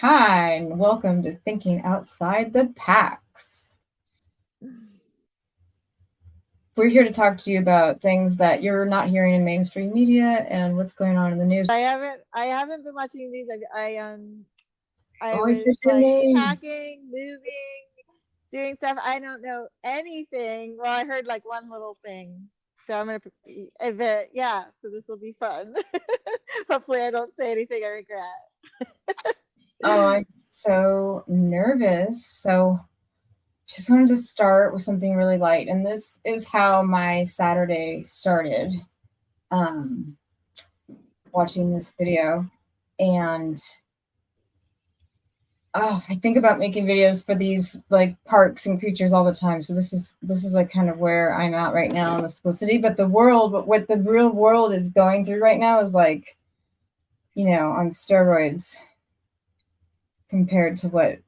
Hi, and welcome to Thinking Outside the Packs. We're here to talk to you about things that you're not hearing in mainstream media and what's going on in the news. I haven't been watching these. I Always was said your like name. packing, moving, doing stuff. I don't know anything. Well, I heard like one little thing. So I'm gonna, yeah. So this will be fun. Hopefully, I don't say anything I regret. Oh, I'm so nervous. So just wanted to start with something really light. And this is how my Saturday started. Watching this video. And I think about making videos for these like parks and creatures all the time. So this is like kind of where I'm at right now in the simplicity. But what the real world is going through right now is like, on steroids compared to what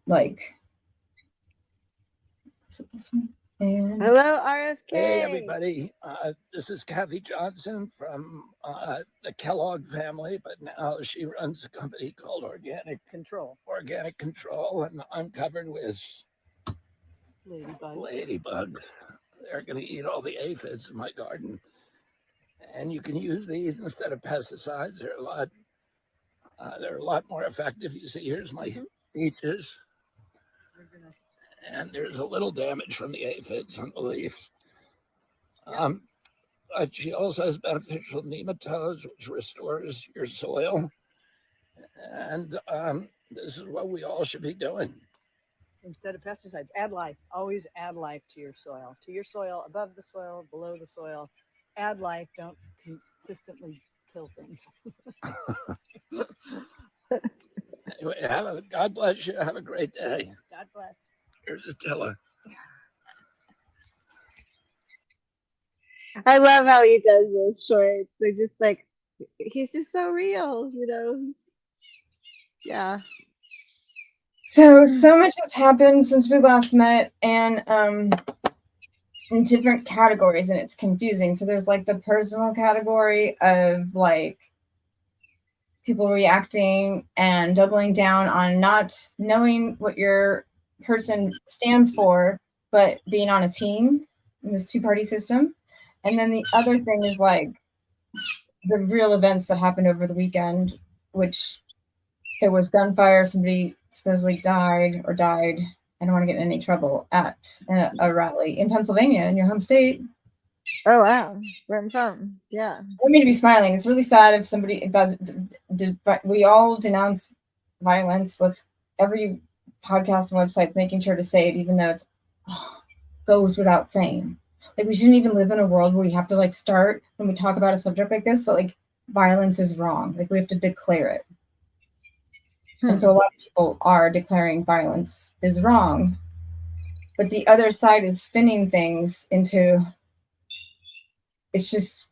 is it this one? And Hello, RFK. Hey, everybody. This is Kathy Johnson from the Kellogg family, but now she runs a company called Organic Control, and I'm covered with ladybugs. They're going to eat all the aphids in my garden. And you can use these instead of pesticides. They're a lot more effective. You see, here's my peaches. And there's a little damage from the aphids on the leaves. She also has beneficial nematodes, which restores your soil. And this is what we all should be doing. Instead of pesticides, add life. Always add life to your soil, above the soil, below the soil. Add life. Don't consistently kill things. Anyway, God bless you. Have a great day. God bless. Here's Attila. I love how he does those shorts. They're just like, he's just so real, yeah. so much has happened since we last met, and in different categories, and it's confusing. So there's like the personal category of like people reacting and doubling down on not knowing what your person stands for, but being on a team in this two-party system. And then the other thing is like the real events that happened over the weekend, which there was gunfire, somebody supposedly died. I don't want to get in any trouble at a rally in Pennsylvania, in your home state. Oh, wow. Where I'm from. Yeah. I don't mean to be smiling. It's really sad we all denounce violence. Every podcast and website's making sure to say it, even though it goes without saying. Like, we shouldn't even live in a world where we have to like start when we talk about a subject like this. So like violence is wrong. Like, we have to declare it. And so a lot of people are declaring violence is wrong. But the other side is spinning things into, it's just.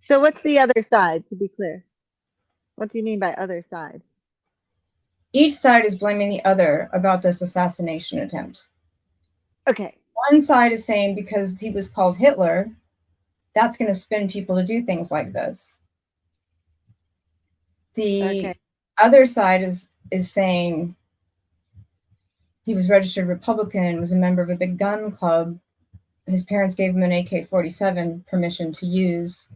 So what's the other side, to be clear? What do you mean by other side? Each side is blaming the other about this assassination attempt. Okay. One side is saying because he was called Hitler, that's going to spin people to do things like this. The other side is saying he was registered Republican, was a member of a big gun club. His parents gave him an AK-47 permission to use.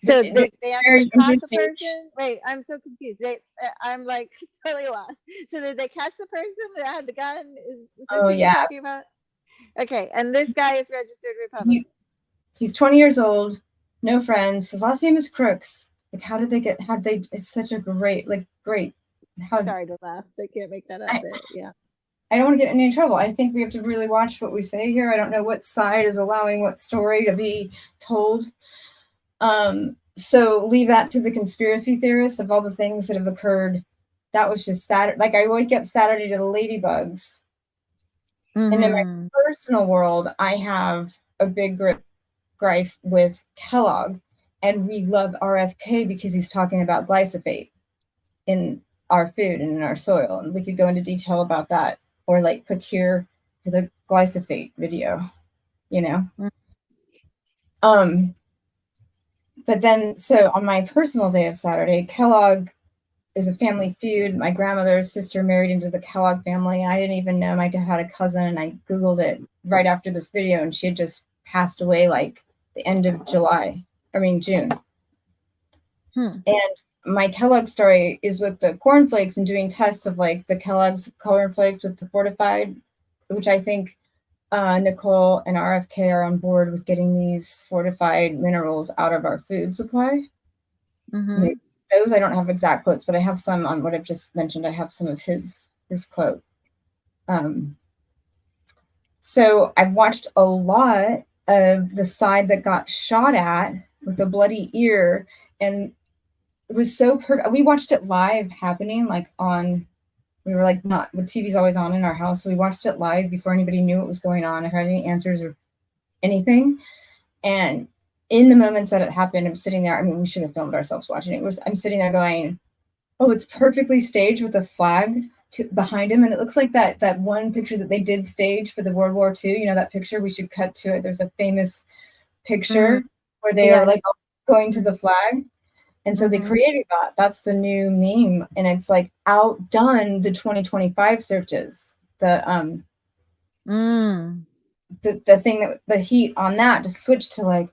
So they actually caught the person? Wait, I'm so confused. I'm like totally lost. So did they catch the person that had the gun? Is this what you're talking about? Okay, and this guy is registered Republican. He's 20 years old, no friends. His last name is Crooks. Like, it's such a great. Sorry to laugh. They can't make that up. Yeah. I don't want to get in any trouble. I think we have to really watch what we say here. I don't know what side is allowing what story to be told. So leave that to the conspiracy theorists of all the things that have occurred. That was just Saturday. Like, I wake up Saturday to the ladybugs. Mm-hmm. And in my personal world, I have a big gripe with Kellogg, and we love RFK because he's talking about glyphosate in our food and in our soil. And we could go into detail about that, or like click here for the glyphosate video, but then, so on my personal day of Saturday, Kellogg is a family feud. My grandmother's sister married into the Kellogg family. And I didn't even know my dad had a cousin, and I Googled it right after this video, and she had just passed away like the end of June. And my Kellogg story is with the cornflakes and doing tests of like the Kellogg's cornflakes with the fortified, which I think Nicole and RFK are on board with getting these fortified minerals out of our food supply. Mm-hmm. Those I don't have exact quotes, but I have some on what I've just mentioned. I have some of his quote. So I've watched a lot of the side that got shot at with a bloody ear, and it was so we watched it live happening, like on, we were like, not, the TV's always on in our house, so we watched it live before anybody knew what was going on or had any answers or anything. And in the moments that it happened, I'm sitting there, I mean, we should have filmed ourselves watching it. I'm sitting there going, oh, it's perfectly staged with a flag behind him. And it looks like that one picture that they did stage for the World War II, you know, that picture, we should cut to it. There's a famous picture where they are like going to the flag. And so they created that. That's the new meme. And it's like outdone the 2025 searches. The thing that the heat on that just switched to like,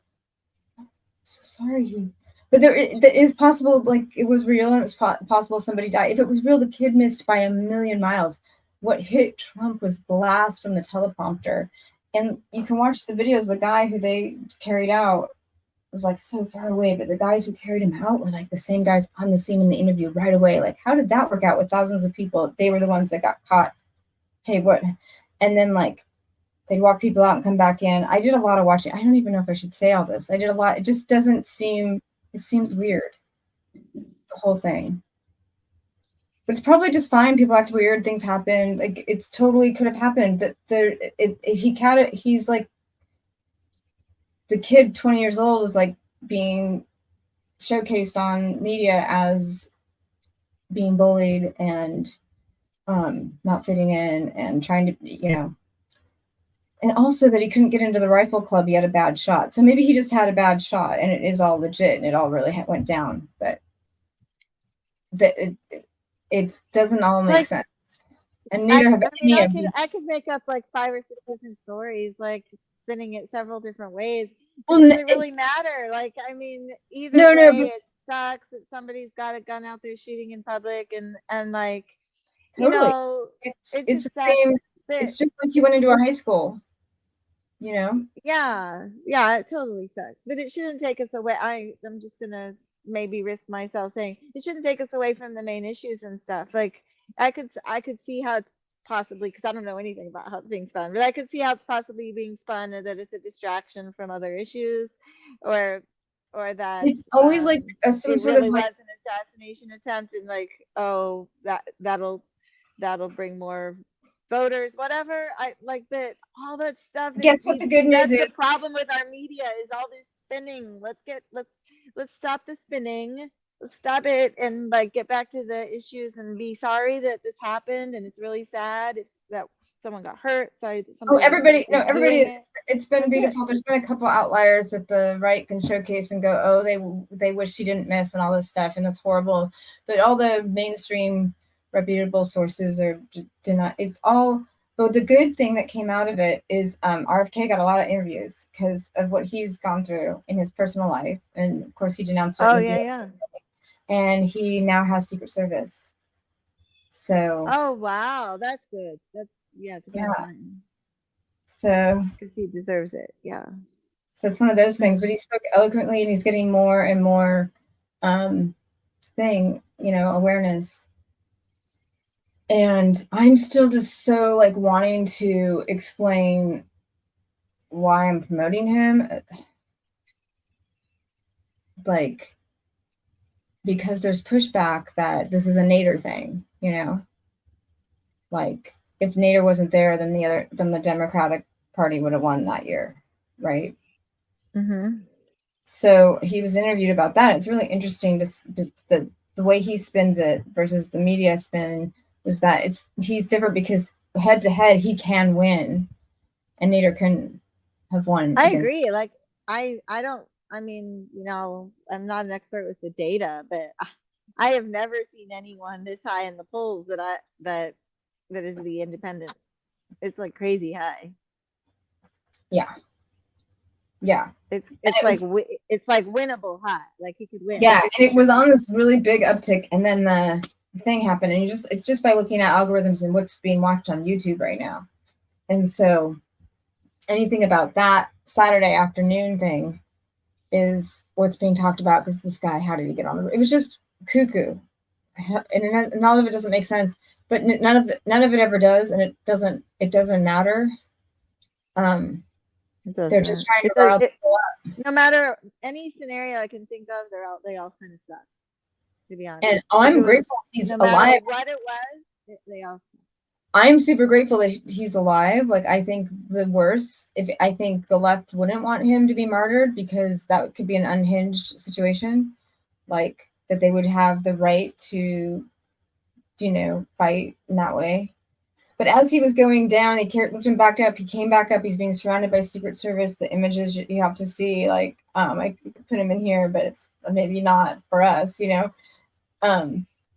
so sorry. But there is possible, like it was real and it was possible somebody died. If it was real, the kid missed by a million miles. What hit Trump was glass from the teleprompter. And you can watch the videos. The guy who they carried out was like so far away, but the guys who carried him out were like the same guys on the scene in the interview right away. Like, how did that work out with thousands of people? They were the ones that got caught. Hey, what? And then like they'd walk people out and come back in. I did a lot of watching. I don't even know if I should say all this. I did a lot. It just doesn't seem, it seems weird, the whole thing. But it's probably just fine. People act weird. Things happen. Like it's totally could have happened. That he's like, the kid 20 years old is like being showcased on media as being bullied and not fitting in and trying to, you know, and also that he couldn't get into the rifle club. He had a bad shot. So maybe he just had a bad shot and it is all legit and it all really went down. But it doesn't all make sense. And neither have any of these. I could make up like 5 or 6 different stories, like spinning it several different ways. Well, does it really matter? Like, I mean, either way, it sucks that somebody's got a gun out there shooting in public, and like, totally. You know, it's the same. It's just like you went into a high school, you know? Yeah, it totally sucks. But it shouldn't take us away. I'm just gonna maybe risk myself saying it shouldn't take us away from the main issues and stuff. Like, I could see how it's possibly, because I don't know anything about how it's being spun, but I could see how it's possibly being spun, or that it's a distraction from other issues, or that it's always like some it sort really of like, was an assassination attempt, and like, oh, that'll bring more voters, whatever. I like that, all that stuff. Guess what the good news is? The problem with our media is all this spinning. Let's stop the spinning. Let's stop it and like get back to the issues and be sorry that this happened, and it's really sad that someone got hurt. Sorry that somebody. It's been beautiful. There's been a couple outliers that the right can showcase and go, oh, they wished he didn't miss and all this stuff, and that's horrible. But all the mainstream reputable sources are not. It's all. But the good thing that came out of it is RFK got a lot of interviews because of what he's gone through in his personal life, and of course he denounced it. Oh yeah. And he now has Secret Service. So. Oh wow, that's good. It's a good sign. So. Because he deserves it. Yeah. So it's one of those things. But he spoke eloquently, and he's getting more and more, awareness. And I'm still just so like wanting to explain why I'm promoting him. Like, because there's pushback that this is a Nader thing, you know? Like, if Nader wasn't there, then the Democratic Party would have won that year, right? Mm-hmm. So he was interviewed about that. It's really interesting the way he spins it versus the media spin was that he's different because head to head he can win, and Nader couldn't have won. I agree. Like I don't I mean, you know, I'm not an expert with the data, but I have never seen anyone this high in the polls that is the independent. It's like crazy high. Yeah. Yeah. It's And it was, it's like winnable high. Like he could win. yeah, and it was on this really big uptick, and then the thing happened, and it's just by looking at algorithms and what's being watched on YouTube right now. And so anything about that Saturday afternoon thing is what's being talked about, because this guy, how did he get on the, it was just cuckoo. And all of it doesn't make sense, but none of it ever does, and it doesn't matter. They're just trying to rile people up. No matter any scenario I can think of, they all kind of suck, to be honest. And I'm grateful he's no alive. matter what it was, they all suck. I'm super grateful that he's alive. Like, I think the worst, if I think the left wouldn't want him to be martyred, because that could be an unhinged situation, like that they would have the right to, you know, fight in that way. But as he was going down, they lifted him back up. He came back up. He's being surrounded by Secret Service. The images you have to see, like, I could put him in here, but it's maybe not for us, you know.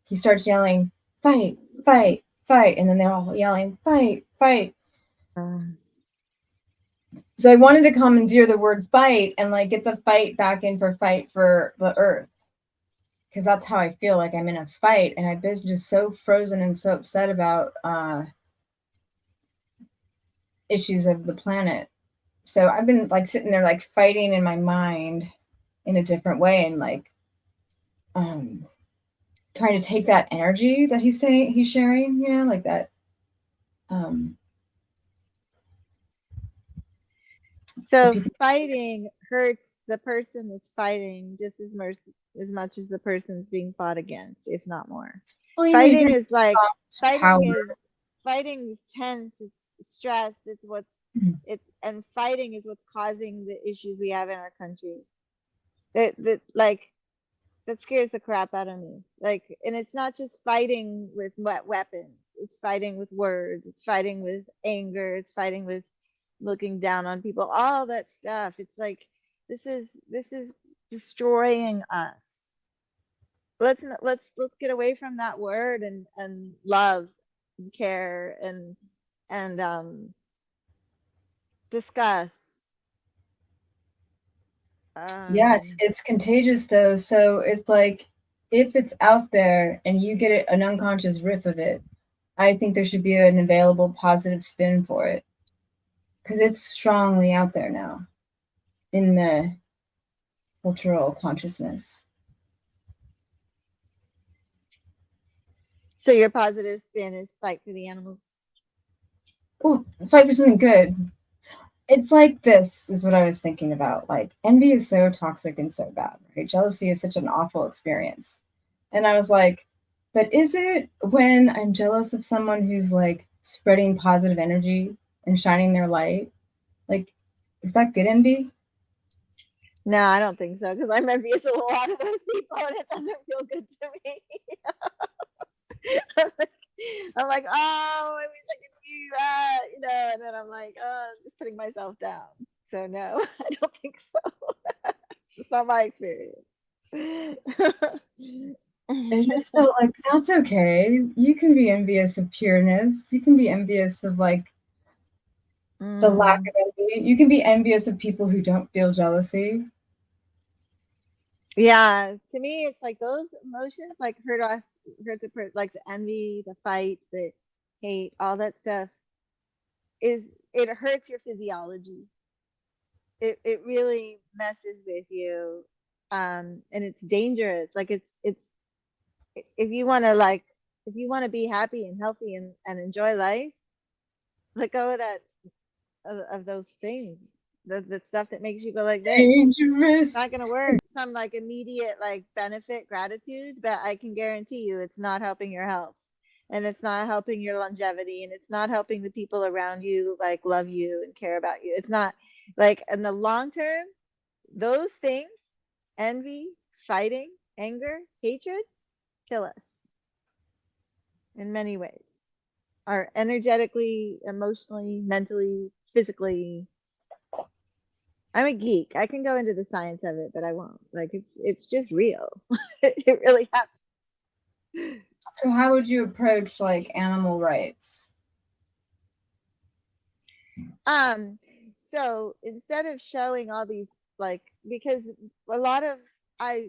He starts yelling, "Fight, fight, fight," and then they're all yelling, "Fight, fight." So I wanted to commandeer the word "fight" and like get the fight back in for fight for the earth, because that's how I feel like I'm in a fight, and I've been just so frozen and so upset about issues of the planet. So I've been like sitting there like fighting in my mind in a different way, and like trying to take that energy that he's sharing, you know, like that. So fighting hurts the person that's fighting just as much as the person's being fought against, if not more. Well, fighting is like fighting is tense, it's stress, it's what's and fighting is what's causing the issues we have in our country. That scares the crap out of me. Like, and it's not just fighting with weapons. It's fighting with words. It's fighting with anger. It's fighting with looking down on people. All that stuff. It's like this is destroying us. Let's get away from that word and love and care and discuss. Yeah, it's contagious though. So it's like, if it's out there and you get an unconscious riff of it, I think there should be an available positive spin for it, because it's strongly out there now in the cultural consciousness. So your positive spin is fight for the animals. Oh, fight for something good. It's like, this is what I was thinking about. Like, envy is so toxic and so bad, right? Jealousy is such an awful experience. And I was like, but is it when I'm jealous of someone who's like spreading positive energy and shining their light? Like, is that good envy? No, I don't think so, because I'm envious of a lot of those people and it doesn't feel good to me. I'm like, oh, I wish I could do that, you know, and then I'm like, oh, I'm just putting myself down. So no, I don't think so. It's not my experience. I just felt like that's okay. You can be envious of pureness. You can be envious of like the lack of envy. You can be envious of people who don't feel jealousy. Yeah, to me, it's like those emotions like hurt like the envy, the fight, the hate, all that stuff it hurts your physiology. It really messes with you, and it's dangerous. Like it's if you want to be happy and healthy and enjoy life, let go of that of those things, the stuff that makes you go like this. Dangerous. It's not gonna work. Some like immediate like benefit gratitude, but I can guarantee you it's not helping your health, and it's not helping your longevity, and it's not helping the people around you like love you and care about you. It's not like in the long term, those things, envy, fighting, anger, hatred, kill us in many ways. Are energetically, emotionally, mentally, physically. I'm a geek. I can go into the science of it, but I won't. Like it's just real. It really happens. So how would you approach like animal rights? Um, so instead of showing all these like because a lot of I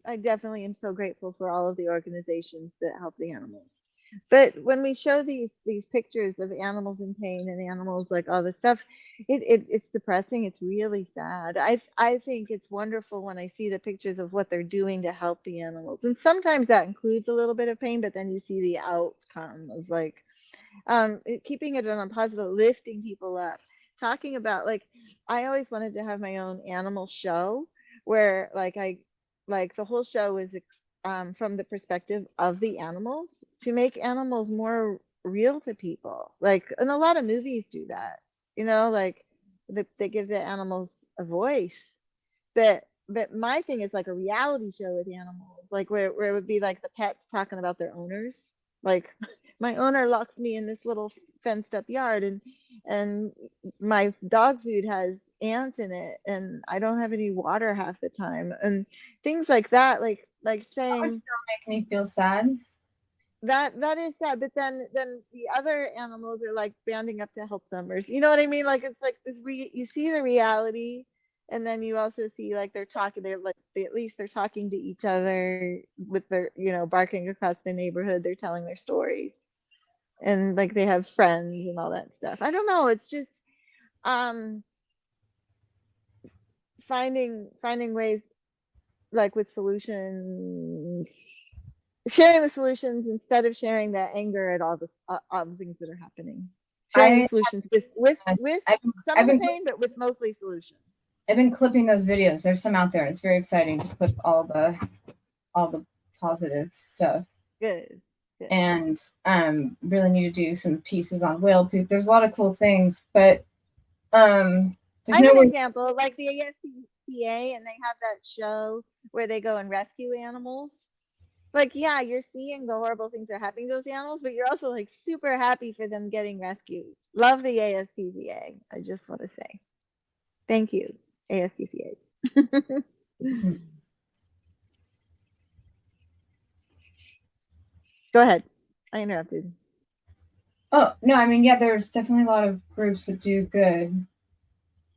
I definitely am so grateful for all of the organizations that help the animals. But when we show these pictures of animals in pain and animals like all this stuff, it's depressing. It's really sad. I think it's wonderful when I see the pictures of what they're doing to help the animals. And sometimes that includes a little bit of pain, but then you see the outcome of like keeping it on a positive, lifting people up, talking about like I always wanted to have my own animal show where like the whole show is from the perspective of the animals to make animals more real to people. Like, and a lot of movies do that, you know, like they give the animals a voice. But my thing is like a reality show with animals, like where it would be like the pets talking about their owners. Like my owner locks me in this little fenced up yard and my dog food has ants in it and I don't have any water half the time and things like that, like That would saying still make me feel sad. that is sad, but then the other animals are like banding up to help them, or you know what I mean, like it's like this you see the reality and then you also see like they're talking, they're like at least they're talking to each other with their, you know, barking across the neighborhood, they're telling their stories and like they have friends and all that stuff. I don't know, it's just um finding ways like with solutions, sharing the solutions instead of sharing the anger at all the things that are happening, sharing the I solutions with I've, some I've of the been pain but with mostly solutions. I've been clipping those videos. There's some out there. It's very exciting to clip all the positive stuff. Good. And really need to do some pieces on whale poop. There's a lot of cool things, but there's I have no an way. example like the ASPCA, and they have that show where they go and rescue animals. Like, yeah, you're seeing the horrible things that are happening to those animals, but you're also like super happy for them getting rescued. Love the ASPCA. I just want to say thank you, ASPCA. Go ahead. I interrupted. Oh no, I mean, yeah, there's definitely a lot of groups that do good.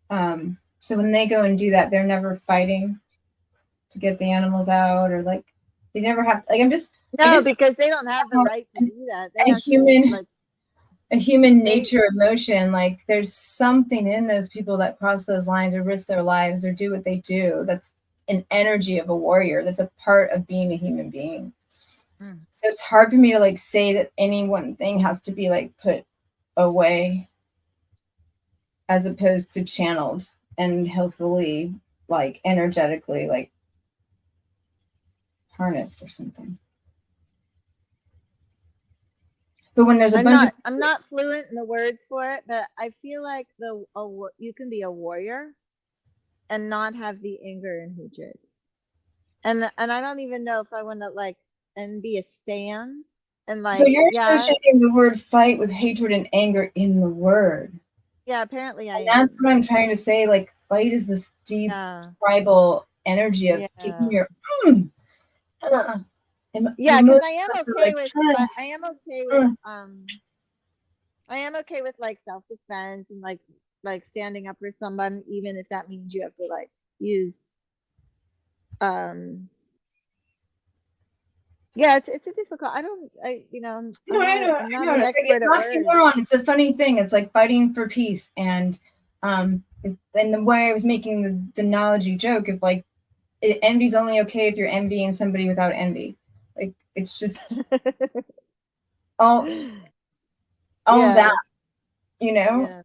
So when they go and do that, they're never fighting to get the animals out, or like they never have. Like I No, just because they don't have the right to do that. They a have to like human they nature emotion. Like there's something in those people that cross those lines or risk their lives or do what they do. That's an energy of a warrior. That's a part of being a human being. So it's hard for me to like say that any one thing has to be like put away as opposed to channeled and healthily, like energetically, like harnessed or something. But when there's a I'm not fluent in the words for it, but I feel like you can be a warrior and not have the anger and hatred. And I don't even know if I want to like and be a stand and like so you're yeah, associating the word fight with hatred and anger in the word. yeah, apparently I And am. that's what I'm trying to say. Like fight is this deep tribal energy of keeping your yeah, because I am okay like, with I am okay with like self-defense and like standing up for someone, even if that means you have to like use yeah, it's a difficult, I don't I you know I'm not an expert at words. It's an oxymoron. It's a funny thing. It's like fighting for peace. And and the way I was making the analogy joke of like envy's only okay if you're envying somebody without envy. Like it's just all that, you know. Yeah.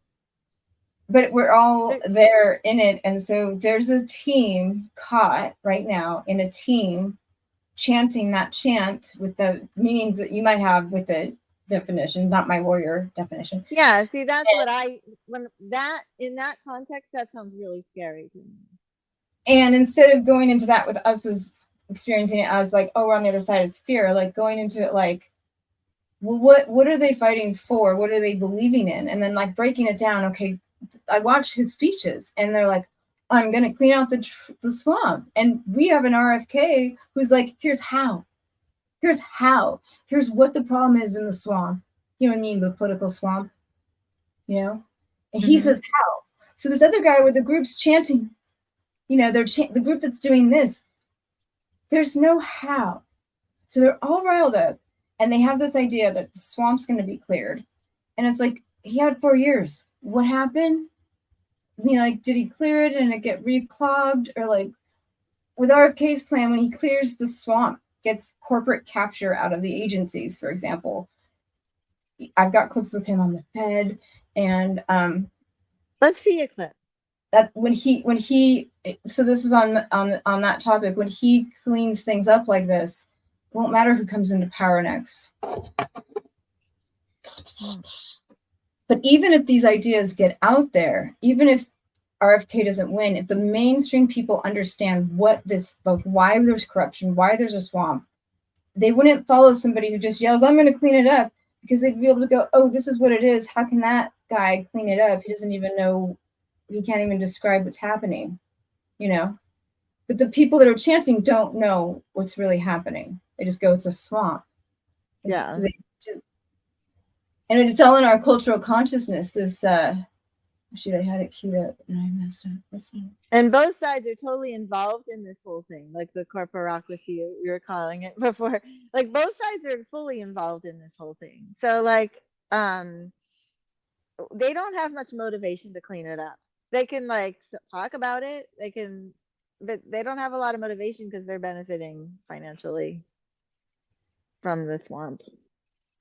But we're all there in it, and so there's a team caught right now in a team chanting that chant with the meanings that you might have with the definition, not my warrior definition. Yeah, see, that's when that in that context, that sounds really scary to me. And instead of going into that with us as experiencing it as like, oh, we're on the other side is fear, like going into it like, well, what are they fighting for? What are they believing in? And then like breaking it down. Okay, I watch his speeches, and they're like, I'm going to clean out the swamp. And we have an RFK who's like, here's how. Here's how. Here's what the problem is in the swamp. You know what I mean? The political swamp, you know? And he says how. So this other guy with the group's chanting, you know, the group that's doing this, there's no how. So they're all riled up, and they have this idea that the swamp's going to be cleared. And it's like, he had 4 years. What happened? You know, like, did he clear it and it get reclogged? Or like with RFK's plan, when he clears the swamp, gets corporate capture out of the agencies, for example. I've got clips with him on the Fed, and let's see a clip. That's when he so this is on that topic. When he cleans things up like this, it won't matter who comes into power next. But even if these ideas get out there, even if RFK doesn't win, if the mainstream people understand what this, like, why there's corruption, why there's a swamp, they wouldn't follow somebody who just yells, I'm going to clean it up, because they'd be able to go, oh, this is what it is. How can that guy clean it up? He doesn't even know, he can't even describe what's happening, you know? But the people that are chanting don't know what's really happening. They just go, it's a swamp. Yeah. And it's all in our cultural consciousness, this, shoot, I had it queued up and I messed up. And both sides are totally involved in this whole thing, like the corporocracy you were calling it before. Like both sides are fully involved in this whole thing. So like, they don't have much motivation to clean it up. They can like talk about it. They can, but they don't have a lot of motivation because they're benefiting financially from the swamp.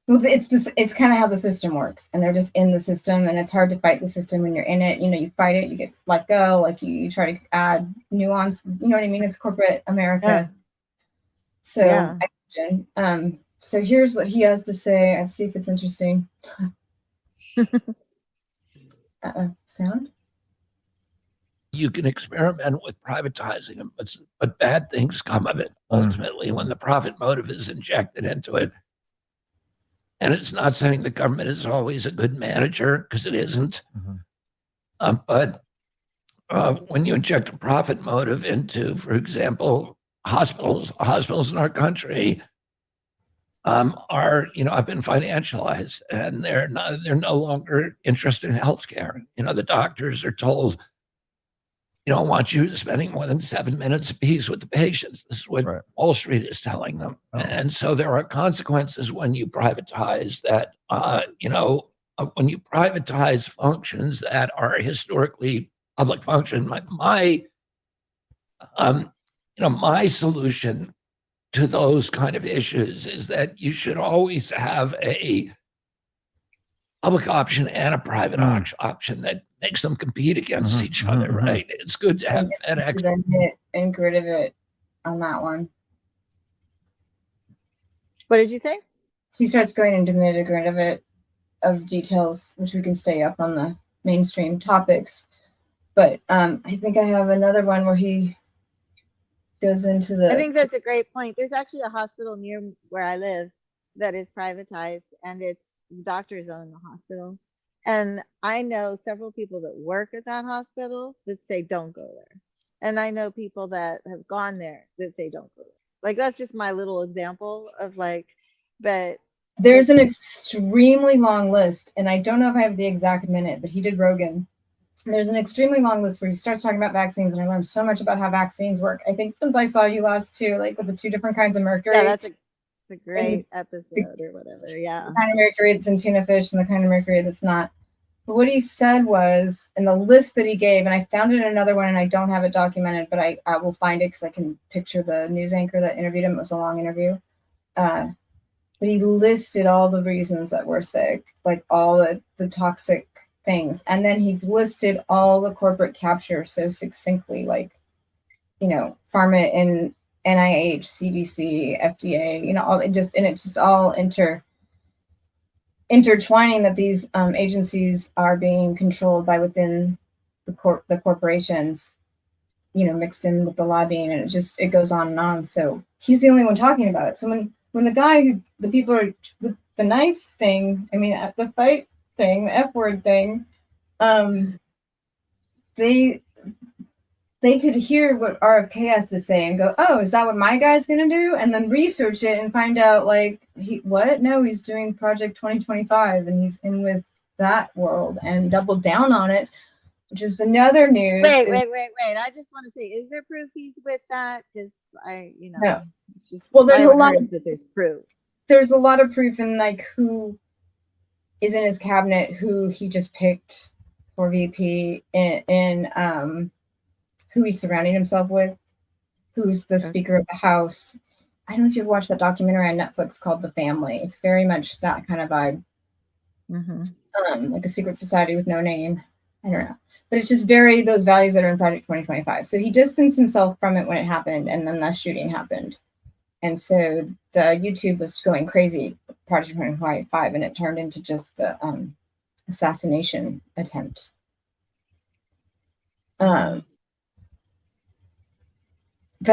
Well, it's kind of how the system works, and they're just in the system, and it's hard to fight the system when you're in it. You know, you fight it, you get let go, like you try to add nuance. You know what I mean? It's corporate America. Yeah. So, Yeah. So here's what he has to say. Let's see if it's interesting. Sound? You can experiment with privatizing them, but bad things come of it ultimately when the profit motive is injected into it. And it's not saying the government is always a good manager, because it isn't. But when you inject a profit motive into, for example, hospitals in our country are, have been financialized, and they're no longer interested in healthcare. The doctors are told, I want you spending more than 7 minutes apiece with the patients. This is what Wall Street is telling them. And so there are consequences when you privatize that, when you privatize functions that are historically public function. My solution to those kind of issues is that you should always have a public option and a private option that makes them compete against each other, right? It's good to have FedEx. And get rid of it on that one. What did you say? He starts going into the nitty-gritty of it, of details, which we can stay up on the mainstream topics. But I think I have another one where he goes into the... I think that's a great point. There's actually a hospital near where I live that is privatized, and it's doctors own the hospital. And I know several people that work at that hospital that say don't go there. And I know people that have gone there that say don't go there. Like, that's just my little example of like, but there's an extremely long list, and I don't know if I have the exact minute, but he did Rogan. And there's an extremely long list where he starts talking about vaccines, and I learned so much about how vaccines work. I think since I saw you last too, like with the 2 different kinds of mercury. Yeah, it's a great episode or whatever. Yeah. The kind of mercury that's in tuna fish and the kind of mercury that's not. But what he said was, in the list that he gave, and I found it in another one and I don't have it documented, but I will find it because I can picture the news anchor that interviewed him. It was a long interview. But he listed all the reasons that we're sick, like all the toxic things. And then he listed all the corporate capture so succinctly, like, pharma and NIH, CDC, FDA, all it's just all intertwining that these agencies are being controlled by within the corporations, mixed in with the lobbying, and it goes on and on. So he's the only one talking about it. So when the people are with the knife thing, the fight thing, the F word thing, they could hear what RFK has to say and go, oh, is that what my guy's going to do? And then research it and find out, like, what? No, he's doing Project 2025 and he's in with that world and doubled down on it, which is another news. Wait. I just want to say, is there proof he's with that? Because No. just, Well, there's I a haven't lot heard of, that there's proof. there's a lot of proof in like who is in his cabinet, who he just picked for VP, in who he's surrounding himself with, who's the Speaker of the House. I don't know if you've watched that documentary on Netflix called The Family. It's very much that kind of vibe. Like a secret society with no name. I don't know. But it's just very those values that are in Project 2025. So he distanced himself from it when it happened, and then the shooting happened. And so the YouTube was going crazy, Project 2025, and it turned into just the assassination attempt. But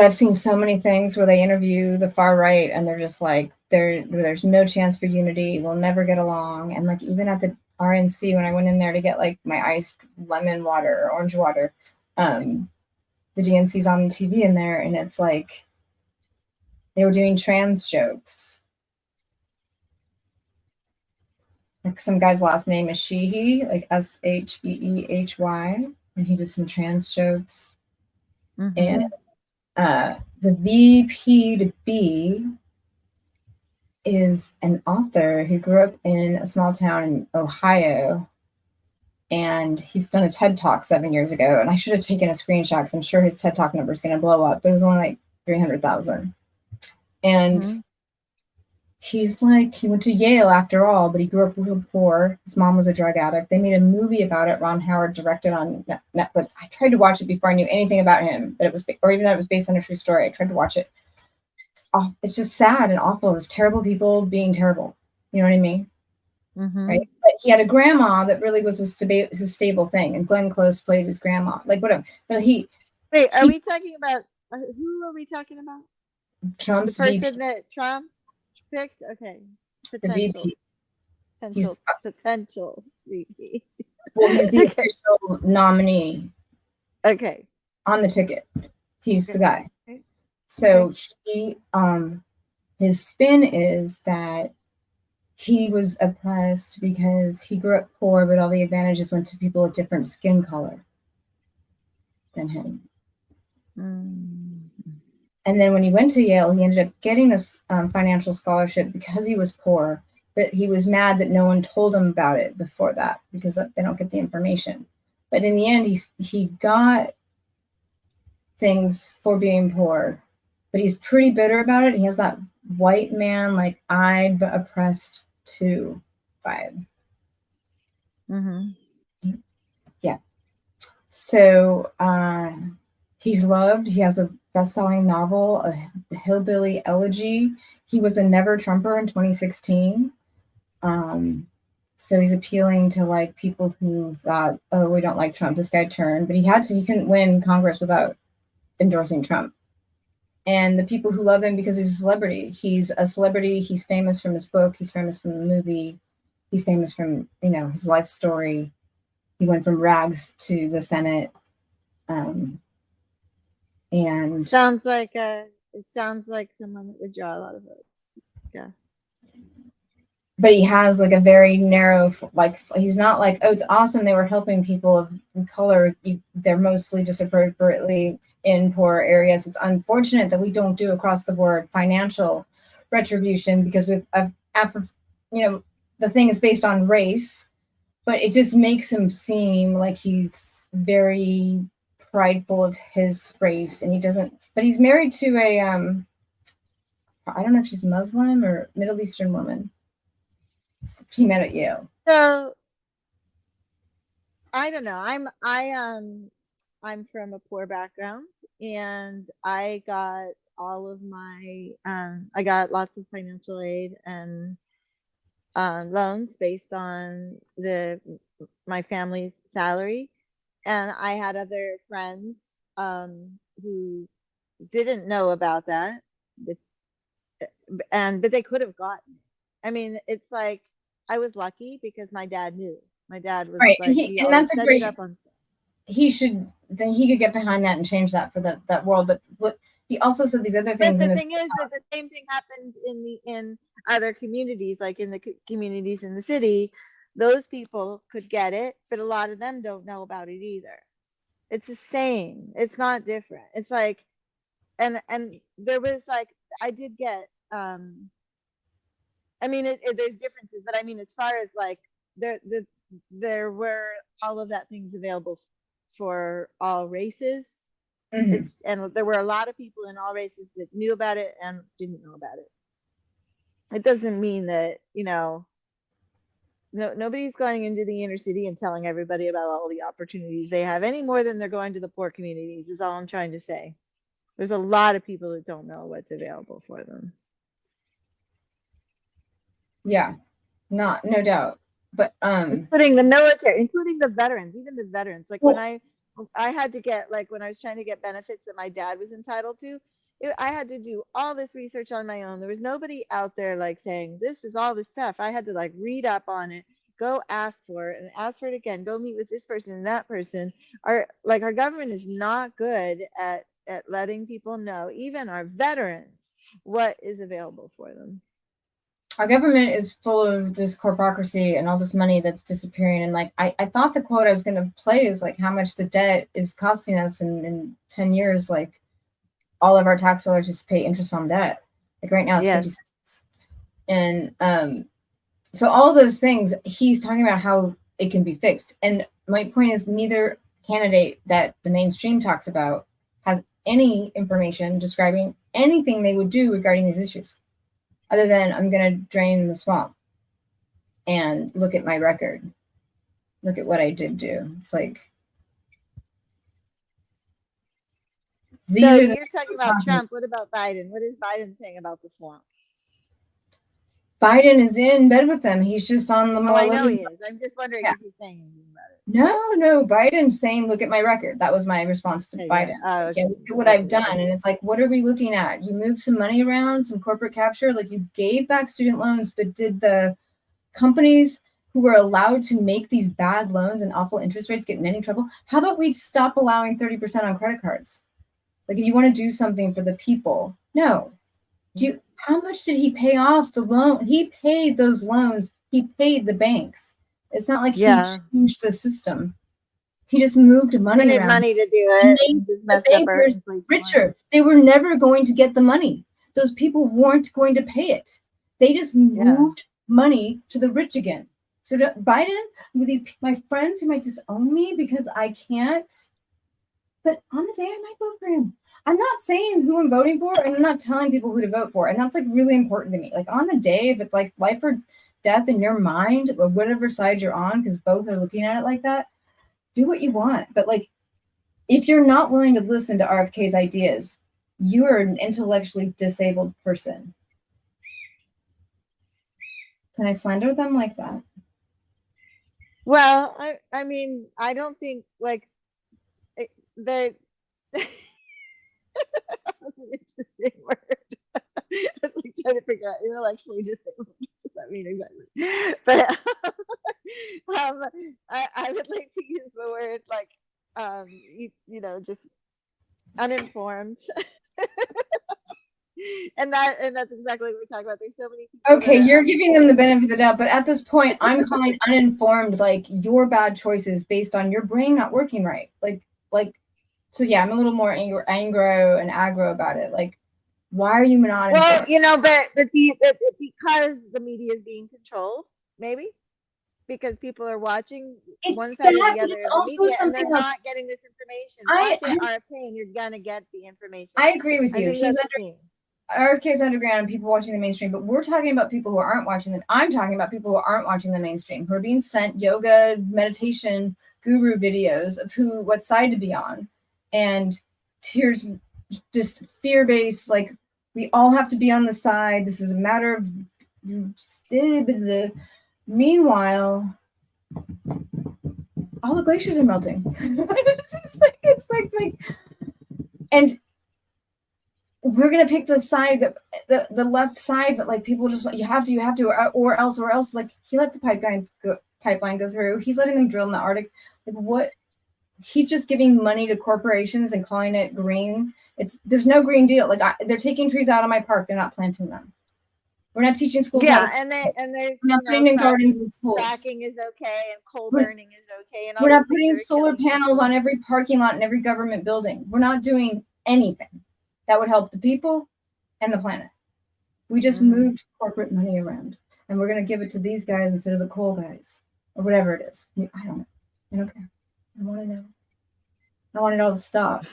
I've seen so many things where they interview the far right and they're just like, there's no chance for unity. We'll never get along. And like, even at the RNC, when I went in there to get like my iced lemon water or orange water, the DNC's on the TV in there, and it's like, they were doing trans jokes. Like some guy's last name is Sheehy, like Sheehy, and he did some trans jokes. And the VP to be is an author who grew up in a small town in Ohio, and he's done a TED Talk 7 years ago. And I should have taken a screenshot because I'm sure his TED Talk number is going to blow up, but it was only like 300,000. And he's like, he went to Yale after all, but he grew up real poor. His mom was a drug addict. They made a movie about it. Ron Howard directed on Netflix. I tried to watch it before I knew anything about him, that it was, or even that it was based on a true story. I tried to watch it. It's just sad and awful. It was terrible people being terrible. You know what I mean? Right? But he had a grandma that really was a stable thing, and Glenn Close played his grandma. Like whatever. But are we talking about who are we talking about? Trump's the person VP. that Trump picked? Okay. Potential. The VP. Potential VP. Well, he's the official nominee. Okay. On the ticket. He's the guy. Okay. So he his spin is that he was oppressed because he grew up poor, but all the advantages went to people with different skin color than him. And then when he went to Yale, he ended up getting a financial scholarship because he was poor, but he was mad that no one told him about it before that because they don't get the information. But in the end, he got things for being poor, but he's pretty bitter about it. He has that white man, like, I'm oppressed too vibe. Yeah. So he's loved. He has a best-selling novel, A Hillbilly Elegy. He was a Never Trumper in 2016. So he's appealing to like people who thought, oh, we don't like Trump, this guy turned, but he couldn't win Congress without endorsing Trump. And the people who love him because he's a celebrity. He's a celebrity. He's famous from his book. He's famous from the movie. He's famous from, his life story. He went from rags to the Senate. And it sounds like someone that would draw a lot of votes. Yeah. But he has like a very narrow, like, he's not like, oh, it's awesome they were helping people of color. They're mostly disappropriately in poor areas. It's unfortunate that we don't do across the board financial retribution because the thing is based on race, but it just makes him seem like he's very prideful of his race, and he doesn't, but he's married to a, I don't know if she's Muslim or Middle Eastern woman. She met at Yale. So I don't know. I'm from a poor background, and I got all of my I got lots of financial aid and loans based on my family's salary, and I had other friends who didn't know about that, but they could have gotten it. I mean, it's like I was lucky because my dad knew. My dad was right, like, and that's a great. he could get behind that and change that for that world. But what he also said these other things But in the his thing is that the same thing happened in other communities, like in the communities in the city. Those people could get it, but a lot of them don't know about it either. It's the same. It's not different. It's like, and there was like, I did get, I mean, there's differences, but I mean, as far as like there were all of that things available for all races. Mhm. And there were a lot of people in all races that knew about it and didn't know about it. It doesn't mean that, nobody's going into the inner city and telling everybody about all the opportunities they have any more than they're going to the poor communities, is all I'm trying to say. There's a lot of people that don't know what's available for them. Yeah, no doubt. But including the military, including the veterans, even the veterans. Like well, when I had to get, like when I was trying to get benefits that my dad was entitled to, I had to do all this research on my own. There was nobody out there like saying this is all this stuff. I had to like read up on it, go ask for it, and ask for it again. Go meet with this person and that person. Our government is not good at letting people know, even our veterans, what is available for them. our government is full of this corporocracy and all this money that's disappearing. And like, I thought the quote I was going to play is like how much the debt is costing us in 10 years. Like all of our tax dollars just pay interest on debt. Like right now it's 50 cents. And so all those things, he's talking about how it can be fixed. And my point is neither candidate that the mainstream talks about has any information describing anything they would do regarding these issues. Other than I'm going to drain the swamp and look at my record. Look at what I did do. It's like, So you're talking about Trump. What about Biden? What is Biden saying about the swamp? Biden is in bed with them. He's just on the more. I know he is. I'm just wondering if he's saying anything about it. No. Biden's saying, look at my record. That was my response to Biden. Okay. Look at what I've done. And it's like, what are we looking at? You moved some money around, some corporate capture. Like you gave back student loans, but did the companies who were allowed to make these bad loans and awful interest rates get in any trouble? How about we stop allowing 30% on credit cards? Like if you want to do something for the people, no. How much did he pay off the loan? He paid those loans. He paid the banks. It's not like he changed the system. He just moved money around. Money to do it. And just messed up our inflation richer. They were never going to get the money. Those people weren't going to pay it. They just moved money to the rich again. So Biden, with my friends who might disown me because I can't, but on the day I might vote for him. I'm not saying who I'm voting for, and I'm not telling people who to vote for. And that's like really important to me. Like on the day, if it's like life or death in your mind, or whatever side you're on, because both are looking at it like that, do what you want. But like, if you're not willing to listen to RFK's ideas, you are an intellectually disabled person. Can I slander them like that? Well, I mean, I don't think like that. That's an interesting word. I was like trying to figure out intellectually disabled. What does that mean exactly? But I would like to use the word like just uninformed. and that's exactly what we're talking about. There's so many people. Okay, you're giving them the benefit of the doubt, but at this point, I'm calling uninformed like your bad choices based on your brain not working right. Like. So yeah, I'm a little more aggro about it. Like, why are you not? Well, but because the media is being controlled, maybe because people are watching one side or the other of the media, and they're not getting this information. Watch it, RFK, and you're gonna get the information. I agree with you. RFK's underground and people watching the mainstream, but we're talking about people who aren't watching them. I'm talking about people who aren't watching the mainstream, who are being sent yoga, meditation, guru videos of what side to be on. And here's just fear-based, like we all have to be on the side. This is a matter of. Meanwhile, all the glaciers are melting. it's like, and we're gonna pick the side that the left side that like people just you have to or else like he let the pipeline go through. He's letting them drill in the Arctic. Like what? he's just giving money to corporations and calling it green. There's no Green Deal. Like they're taking trees out of my park. They're not planting them. We're not teaching schools how Yeah, to. and there's We're not putting in gardens in schools. fracking is okay and coal We're- burning is okay and all We're not these things putting that are solar killing panels people. on every parking lot and every government building. We're not doing anything that would help the people and the planet. We just moved corporate money around, and we're going to give it to these guys instead of the coal guys, or whatever it is. I don't know. I don't care. I want to know. I want it all to stop.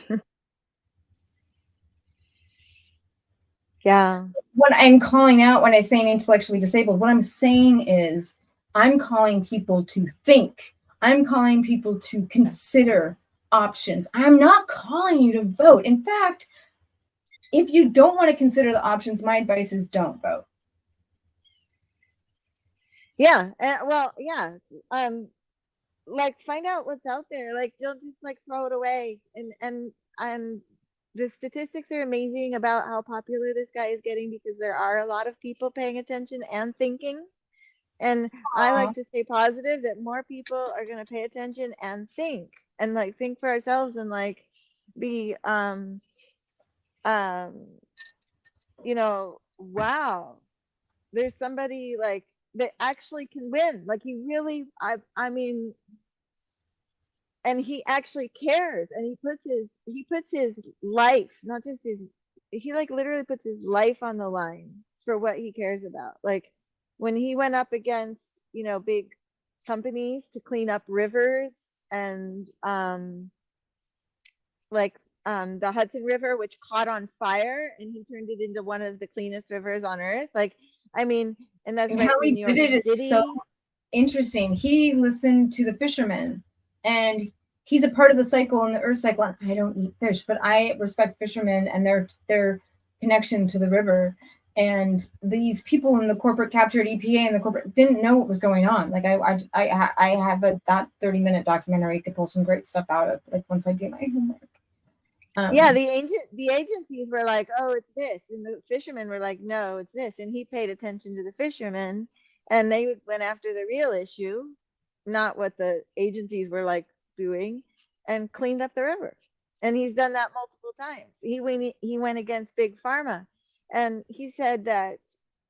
Yeah. What I'm calling out when I say intellectually disabled, what I'm saying is I'm calling people to think. I'm calling people to consider options. I'm not calling you to vote. In fact, if you don't want to consider the options, my advice is don't vote. Yeah. Well, yeah. Like find out what's out there. Like don't just like throw it away. And the statistics are amazing about how popular this guy is getting because there are a lot of people paying attention and thinking. And I like to stay positive that more people are going to pay attention and like think for ourselves and like be you know, wow, there's somebody like that actually can win. Like he really, I mean, and he actually cares and he puts his life, not just his, he like literally puts his life on the line for what he cares about. Like when he went up against, you know, big companies to clean up rivers and the Hudson River, which caught on fire, and he turned it into one of the cleanest rivers on earth. Like, I mean, and that's And right how through he New York did it City. is so interesting. He listened to the fishermen, and he's a part of the cycle and the earth cycle. And I don't eat fish, but I respect fishermen and their connection to the river. And these people in the corporate captured EPA and the corporate didn't know what was going on. Like I have that 30-minute documentary I could pull some great stuff out of, like once I do my homework. Yeah, the agencies were like, oh, it's this, and the fishermen were like, no, it's this, and he paid attention to the fishermen, and they went after the real issue, not what the agencies were like doing, and cleaned up the river. And he's done that multiple times. He went against big pharma, and he said that,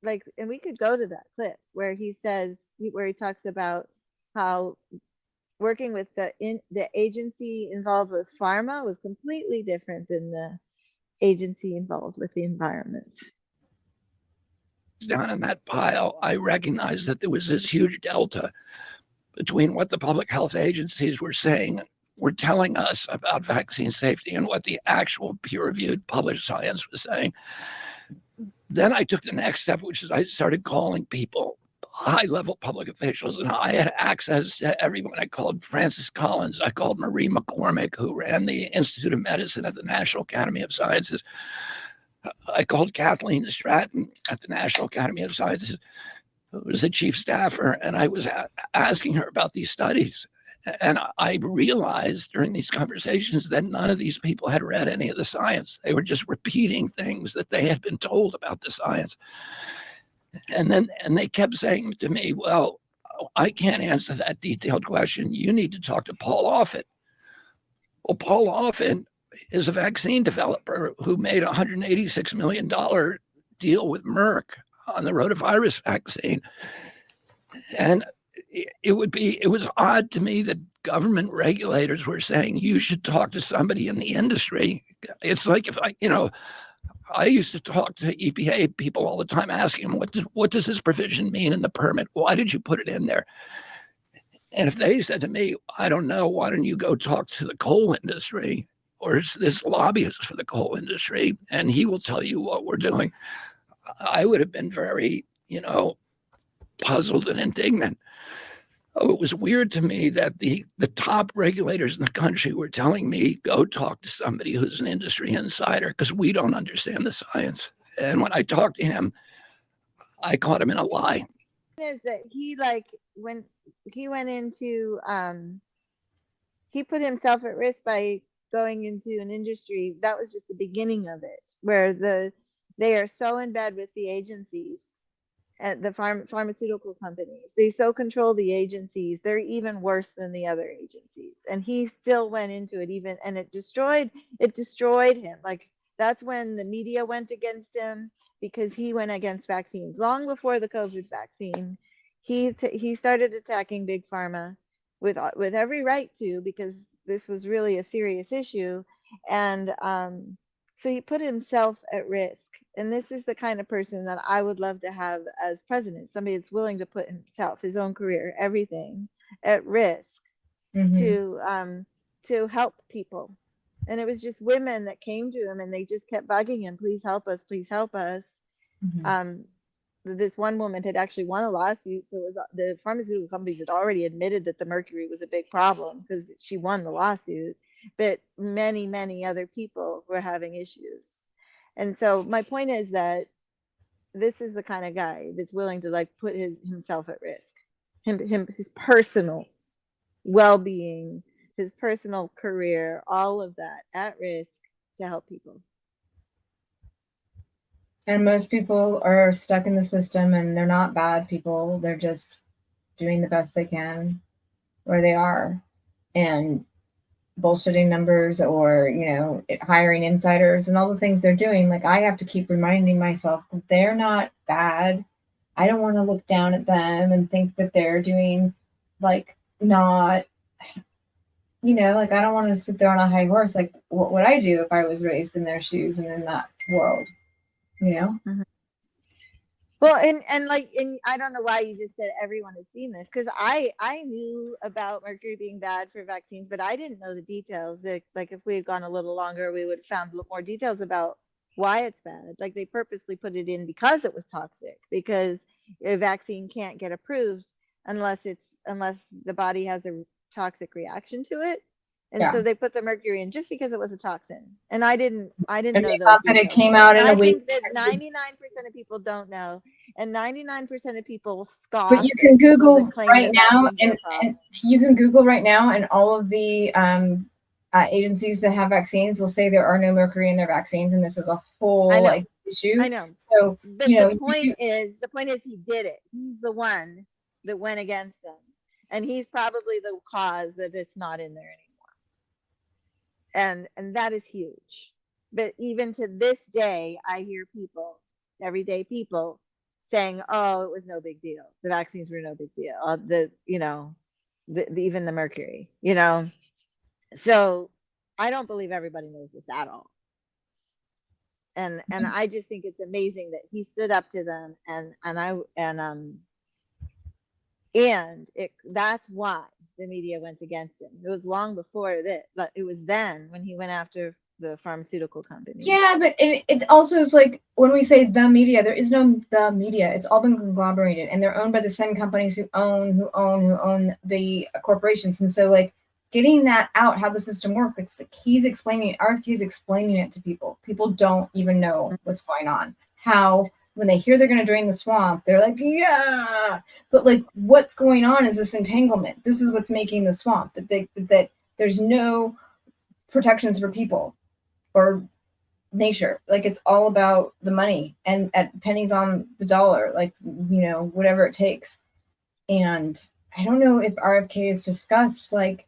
like, and we could go to that clip where he talks about how working with the agency involved with pharma was completely different than the agency involved with the environment. Down in that pile, I recognized that there was this huge delta between what the public health agencies were telling us about vaccine safety and what the actual peer-reviewed published science was saying. Then I took the next step, which is I started calling people, high-level public officials, and I had access to everyone. I called Francis Collins. I called Marie McCormick, who ran the Institute of Medicine at the National Academy of Sciences. I called Kathleen Stratton at the National Academy of Sciences, who was the chief staffer, and I was asking her about these studies. And I realized during these conversations that none of these people had read any of the science. They were just repeating things that they had been told about the science. And they kept saying to me, well, I can't answer that detailed question. You need to talk to Paul Offit. Well, Paul Offit is a vaccine developer who made a $186 million deal with Merck on the rotavirus vaccine. And it was odd to me that government regulators were saying you should talk to somebody in the industry. It's like if I used to talk to EPA people all the time, asking them, what does this provision mean in the permit? Why did you put it in there? And if they said to me, I don't know, why don't you go talk to the coal industry or this lobbyist for the coal industry, and he will tell you what we're doing, I would have been very, puzzled and indignant. Oh, it was weird to me that the top regulators in the country were telling me, go talk to somebody who's an industry insider because we don't understand the science. And when I talked to him, I caught him in a lie. Is that he when he went into he put himself at risk by going into an industry that was just the beginning of it, where they are so in bed with the agencies at the pharmaceutical companies. They so control the agencies. They're even worse than the other agencies. And he still went into it even, and it destroyed him. Like, that's when the media went against him, because he went against vaccines long before the COVID vaccine. He started attacking big pharma with every right to, because this was really a serious issue. And so he put himself at risk. And this is the kind of person that I would love to have as president, somebody that's willing to put himself, his own career, everything at risk to help people. And it was just women that came to him and they just kept bugging him, please help us, please help us. This one woman had actually won a lawsuit, so it was, the pharmaceutical companies had already admitted that the mercury was a big problem because she won the lawsuit, but many other people were having issues. And so my point is that this is the kind of guy that's willing to, like, put himself at risk, his personal well-being, his personal career, all of that at risk to help people. And most people are stuck in the system, and they're not bad people. They're just doing the best they can where they are, and bullshitting numbers, or, you know, hiring insiders and all the things they're doing. Like, I have to keep reminding myself that they're not bad. I don't want to look down at them and think that they're doing, like, not, you know, like, I don't want to sit there on a high horse. Like, what would I do if I was raised in their shoes and in that world? You know? Well, and like, and I don't know why you just said everyone has seen this, because I knew about mercury being bad for vaccines, but I didn't know the details. Like, if we had gone a little longer, we would have found more details about why it's bad. Like, they purposely put it in because it was toxic, because a vaccine can't get approved unless the body has a toxic reaction to it. And so they put the mercury in just because it was a toxin. And I didn't know those thought that it came out in a week. I think that 99% of people don't know, and 99% of people scoff. But you can Google right now, and you can Google right now, and all of the agencies that have vaccines will say there are no mercury in their vaccines, and this is a whole like issue. I know. So, but you know, the point is he did it. He's the one that went against them, and he's probably the cause that it's not in there anymore. And that is huge. But even to this day, I hear people, everyday people, saying, "Oh, it was no big deal. The vaccines were no big deal. Even the mercury, you know." So I don't believe everybody knows this at all. And I just think it's amazing that he stood up to them, and that's why the media went against him. It was long before that, but it was then when he went after the pharmaceutical companies. Yeah, but it also is like, when we say the media, there is no the media. It's all been conglomerated, and they're owned by the same companies who own the corporations. And so, like, getting that out, how the system works, like, he's explaining it. RFK is explaining it to people. People don't even know what's going on. How, when they hear they're going to drain the swamp, they're like, yeah. But, like, what's going on is this entanglement. This is what's making the swamp. That there's no protections for people or nature. Like, it's all about the money and at pennies on the dollar, like, you know, whatever it takes. And I don't know if RFK has discussed, like,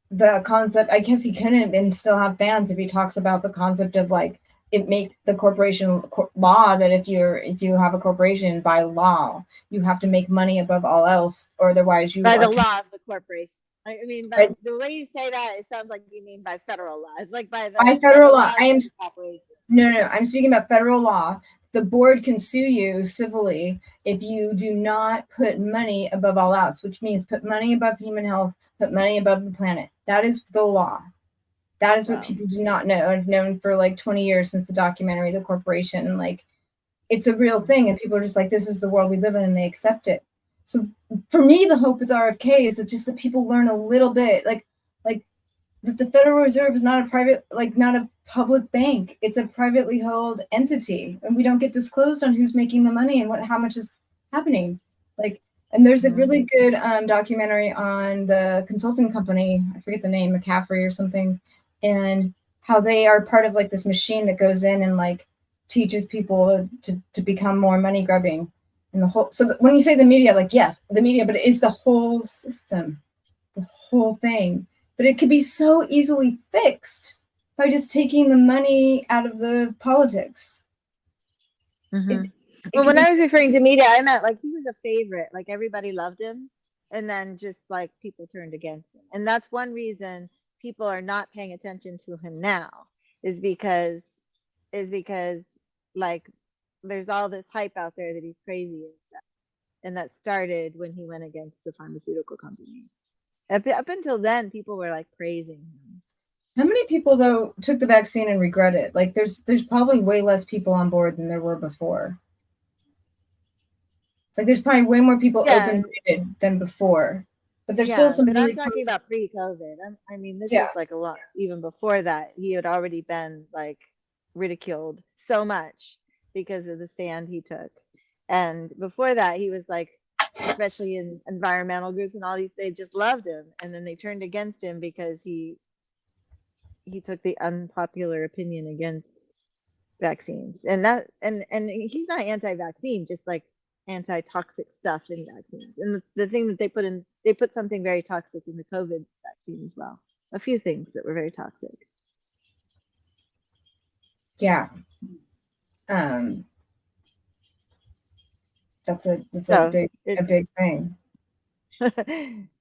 the concept. I guess he couldn't and still have fans if he talks about the concept of, like, it make the corporation law that if you have a corporation, by law you have to make money above all else, or otherwise you by the law of the corporation. I mean, by the way you say that, it sounds like you mean by federal law. It's like by federal law. No, I'm speaking about federal law. The board can sue you civilly if you do not put money above all else, which means put money above human health, put money above the planet. That is the law. That is what people do not know. I've known for like 20 years since the documentary, The Corporation, and, like, it's a real thing. And people are just like, this is the world we live in, and they accept it. So for me, the hope with RFK is that just that people learn a little bit, like that the Federal Reserve is not a private, like, not a public bank. It's a privately held entity, and we don't get disclosed on who's making the money and how much is happening. Like, and there's a really good documentary on the consulting company. I forget the name, McCaffrey or something, and how they are part of, like, this machine that goes in and, like, teaches people to become more money grubbing, and the whole. So when you say the media, like yes, the media, but it is the whole system, the whole thing. But it could be so easily fixed by just taking the money out of the politics. Mhm. It Well, could when be I was referring to media, I meant like he was a favorite, like everybody loved him, and then just like people turned against him. And that's one reason people are not paying attention to him now is because like there's all this hype out there that he's crazy and stuff. And that started when he went against the pharmaceutical companies. Up until then, people were like praising him. How many people though took the vaccine and regret it? Like there's probably way less people on board than there were before. Like there's probably way more people Yeah, open-minded than before. But there's still yeah, some but really I'm talking close. about pre-COVID. I mean, this Yeah. is like a lot. Even before that, he had already been like ridiculed so much because of the stand he took. And before that, he was like, especially in environmental groups and all these, they just loved him, and then they turned against him because he took the unpopular opinion against vaccines, and he's not anti-vaccine, just like anti-toxic stuff in vaccines. And the thing that they put something very toxic in the COVID vaccine as well. A few things that were very toxic. Yeah. That's a So big thing.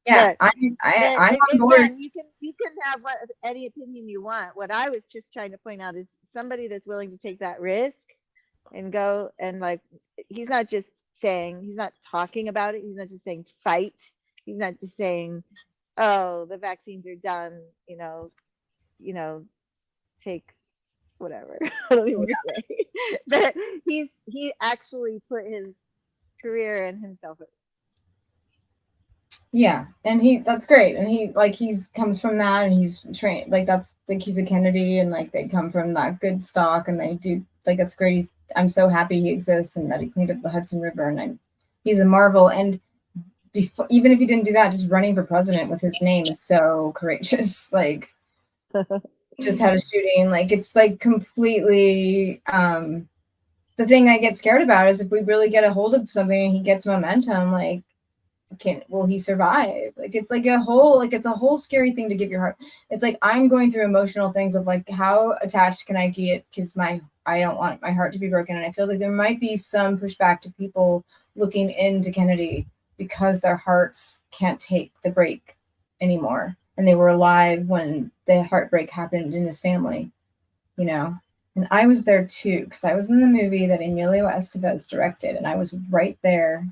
Yeah, but I'm on board. again, you can have any opinion you want. What I was just trying to point out is somebody that's willing to take that risk and go and like, he's not talking about it. He's not just saying fight. He's not just saying, oh, the vaccines are done, take whatever. I don't even say. But he actually put his career and himself at risk. Yeah, and that's great. And he's comes from that, and he's trained like that's like he's a Kennedy, and like they come from that good stock, and they do like that's great. I'm so happy he exists and that he cleaned up the Hudson River, and he's a marvel. And even if he didn't do that, just running for president with his name is so courageous. Like just had a shooting, like it's like completely the thing I get scared about is if we really get a hold of something and he gets momentum, like will he survive? Like it's like it's a whole scary thing to give your heart. It's like I'm going through emotional things of like how attached can I get, because I don't want my heart to be broken. And I feel like there might be some pushback to people looking into Kennedy because their hearts can't take the break anymore, and they were alive when the heartbreak happened in his family, and I was there too, because I was in the movie that Emilio Estevez directed, and I was right there.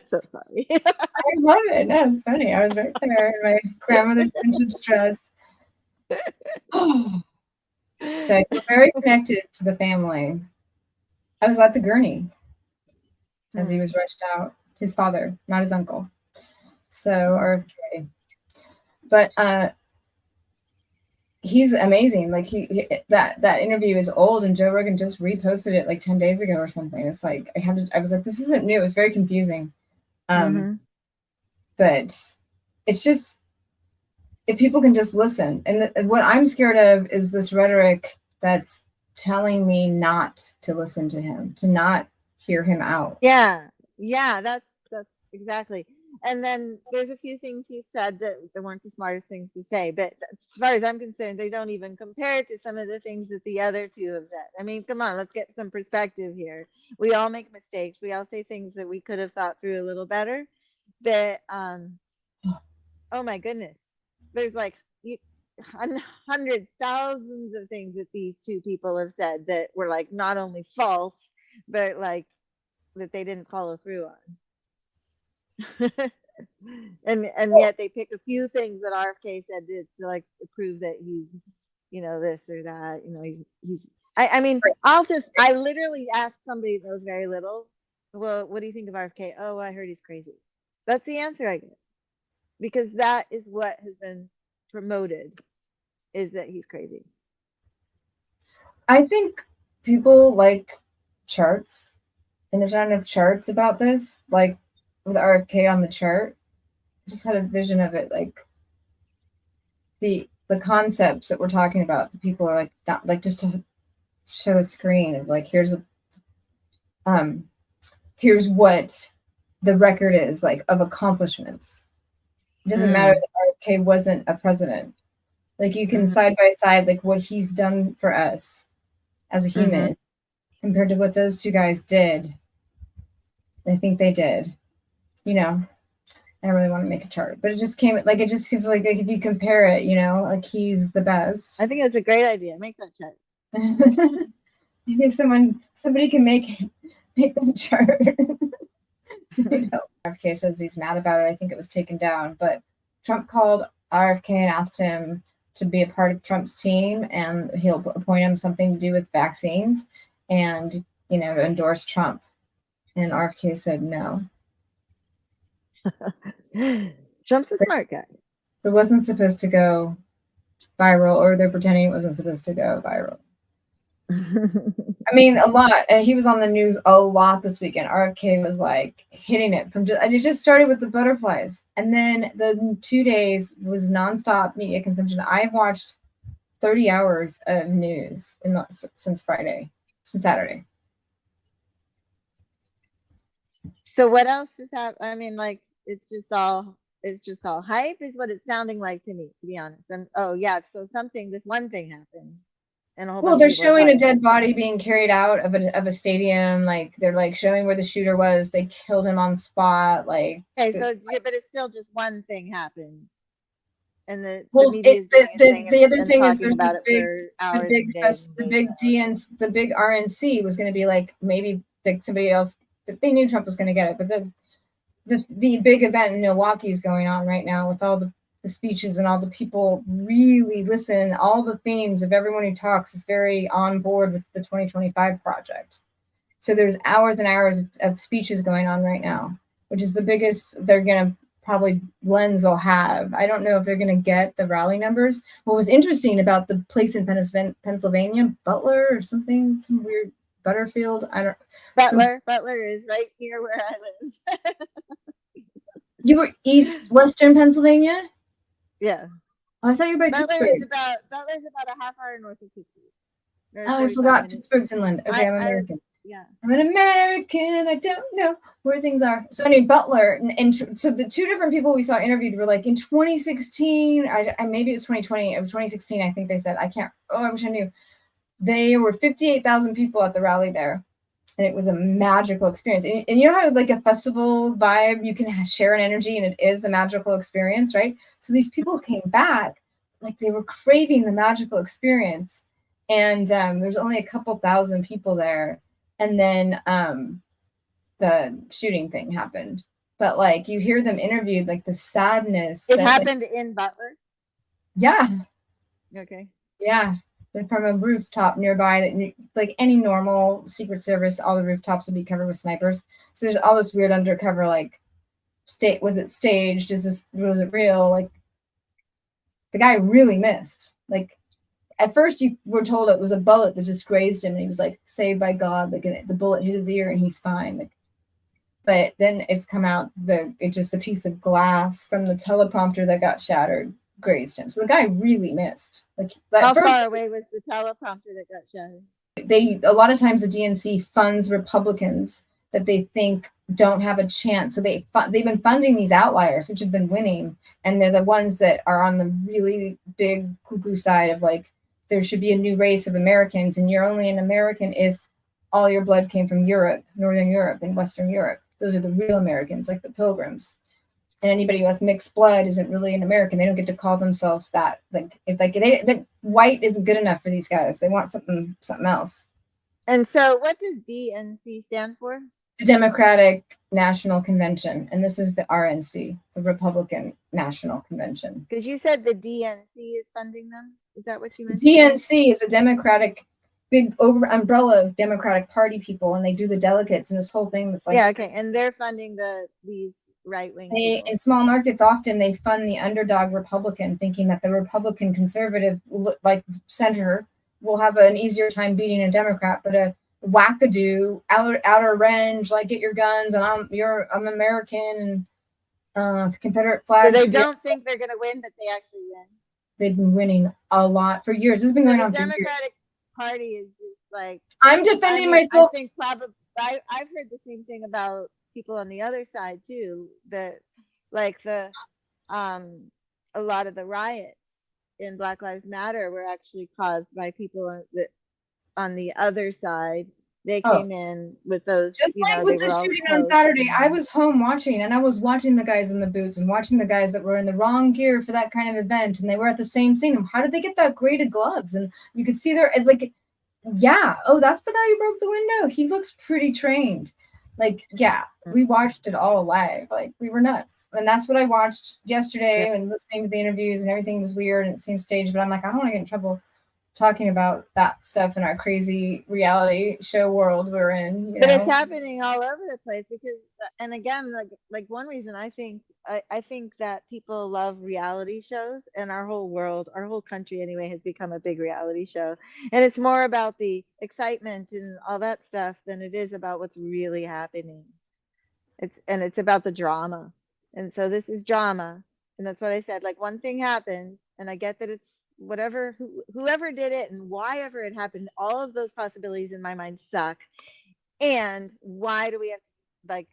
So sorry. I love it. No, it's funny. I was right there in my grandmother's vintage dress. So I feel very connected to the family. I was at the gurney as he was rushed out. His father, not his uncle. So RFK. But he's amazing. Like that interview is old, and Joe Rogan just reposted it like 10 days ago or something. It's like I was like, this isn't new. It was very confusing. But it's just, if people can just listen. And what I'm scared of is this rhetoric that's telling me not to listen to him, to not hear him out. Yeah, that's exactly. And then there's a few things he said that weren't the smartest things to say, but as far as I'm concerned, they don't even compare to some of the things that the other two have said. I mean, come on, let's get some perspective here. We all make mistakes. We all say things that we could have thought through a little better. But oh my goodness, there's like hundreds, thousands of things that these two people have said that were like not only false, but like that they didn't follow through on. and yet they pick a few things that RFK said to like prove that he's, this or that, he's I mean, I literally ask somebody that knows very little, well, what do you think of RFK? Oh, I heard he's crazy. That's the answer I get, because that is what has been promoted, is that he's crazy. I think people like charts, and there's not enough charts about this, like with RFK on the chart. I just had a vision of it, like the concepts that we're talking about. The people are like not like just to show a screen of like here's what the record is like of accomplishments. It doesn't matter that RFK wasn't a president. Like you can side by side like what he's done for us as a human compared to what those two guys did. I think they did. You know, I don't really want to make a chart, but it just came like it just gives like if you compare it, you know, like he's the best. I think that's a great idea. Make that chart. Maybe somebody can make that chart. You know, RFK says he's mad about it. I think it was taken down, but Trump called RFK and asked him to be a part of Trump's team, and he'll appoint him something to do with vaccines, and you know, endorse Trump. And RFK said no. Trump's a smart guy. It wasn't supposed to go viral, or they're pretending it wasn't supposed to go viral. I mean, a lot. And he was on the news a lot this weekend. RFK was like hitting it from just, and it just started with the butterflies. And then the 2 days was nonstop media consumption. I've watched 30 hours of news since Saturday. So what else is happening? I mean, like, it's just all hype is what it's sounding like to me, to be honest. And oh yeah, so this one thing happened. And a whole bunch They're of people showing are a dead body being carried out of a stadium. Like they're like showing where the shooter was. They killed him on spot. Like okay, so but it's still just one thing happened. And the other thing is there's the big the big RNC was going to be like maybe like somebody else. They knew Trump was going to get it, but the big event in Milwaukee is going on right now with all the speeches and all the people really listen. All the themes of everyone who talks is very on board with the 2025 project. So there's hours and hours of speeches going on right now, which is the biggest they're going to probably lens will have. I don't know if they're going to get the rally numbers. What was interesting about the place in Pennsylvania, Butler or something, some weird Butterfield. Butler is right here where I live. You were western Pennsylvania? Yeah. Oh, I thought you were by Pittsburgh. Butler's about a half hour north of Pittsburgh. Oh, I forgot. Pittsburgh's inland. Okay, I'm American. I'm an American. I don't know where things are. So anyway, Butler, and so the two different people we saw interviewed were like in 2016. Maybe it was 2020. It was 2016. I think they said. I wish I knew. There were 58,000 people at the rally there, and it was a magical experience. And you know how like a festival vibe, you can share an energy, and it is a magical experience, right? So these people came back like they were craving the magical experience, and there's only a couple thousand people there, and then the shooting thing happened. But like you hear them interviewed, like the sadness. It happened in Butler. Yeah. Okay. Yeah. From a rooftop nearby, that like any normal Secret Service, all the rooftops would be covered with snipers. So there's all this weird undercover, like, was it staged? Was it real? Like, the guy really missed. Like, at first you were told it was a bullet that just grazed him, and he was like saved by God. Like, the bullet hit his ear, and he's fine. Like, but then it's come out it's just a piece of glass from the teleprompter that got shattered grazed him. So the guy really missed. Like, how far away was the teleprompter that got shattered? A lot of times the DNC funds Republicans that they think don't have a chance. So they've been funding these outliers, which have been winning, and they're the ones that are on the really big cuckoo side of like there should be a new race of Americans, and you're only an American if all your blood came from Europe, Northern Europe, and Western Europe. Those are the real Americans, like the Pilgrims. And anybody who has mixed blood isn't really an American. They don't get to call themselves that. Like white isn't good enough for these guys. They want something else. And so, what does DNC stand for? The Democratic National Convention, and this is the RNC, the Republican National Convention. Because you said the DNC is funding them. Is that what you meant? DNC is a Democratic big umbrella of Democratic Party people, and they do the delegates and this whole thing. That's like and they're funding these right-wing people. In small markets, often they fund the underdog Republican, thinking that the Republican conservative, like senator, will have an easier time beating a Democrat, but a wackadoo, outer range, like get your guns, and I'm American, and Confederate flag. So they don't think they're going to win, but they actually win. They've been winning a lot for years. This has been going the on for years. Democratic Party is just like, I'm I defending mean, myself. I think probably I've heard the same thing about people on the other side too, that like a lot of the riots in Black Lives Matter were actually caused by people on the other side. They Oh, came in with those, just you like know, with they the were all shooting on close. Saturday, I was home watching, and I was watching the guys in the boots and watching the guys that were in the wrong gear for that kind of event, and they were at the same scene. How did they get that graded gloves? And you could see their like, yeah, oh, that's the guy who broke the window. He looks pretty trained. Like, yeah, we watched it all live. Like, we were nuts. And that's what I watched yesterday, and listening to the interviews, and everything was weird and it seemed staged, but I'm like, I don't want to get in trouble talking about that stuff in our crazy reality show world we're in. But it's happening all over the place because, and again, like one reason I think that people love reality shows, and our whole world, our whole country anyway, has become a big reality show, and it's more about the excitement and all that stuff than it is about what's really happening. It's about the drama, and so this is drama, and that's what I said. Like, one thing happened, and I get that it's whatever, whoever did it and why ever it happened, all of those possibilities in my mind suck. And why do we have to, like,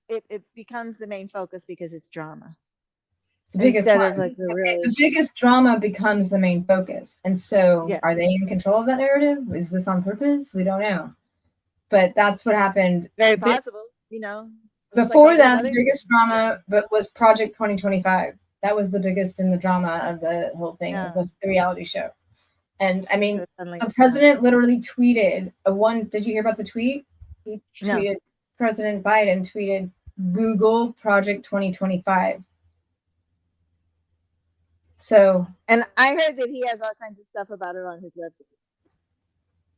it becomes the main focus because it's drama. The biggest instead one. of like The biggest drama becomes the main focus. And so are they in control of that narrative? Is this on purpose? We don't know. But that's what happened. Very possible, you know. Before like that, the biggest drama was Project 2025. That was the biggest in the drama of the whole thing, of the reality show. And I mean, the president literally tweeted did you hear about the tweet? He tweeted, President Biden tweeted, Google Project 2025. So, and I heard that he has all kinds of stuff about it on his website.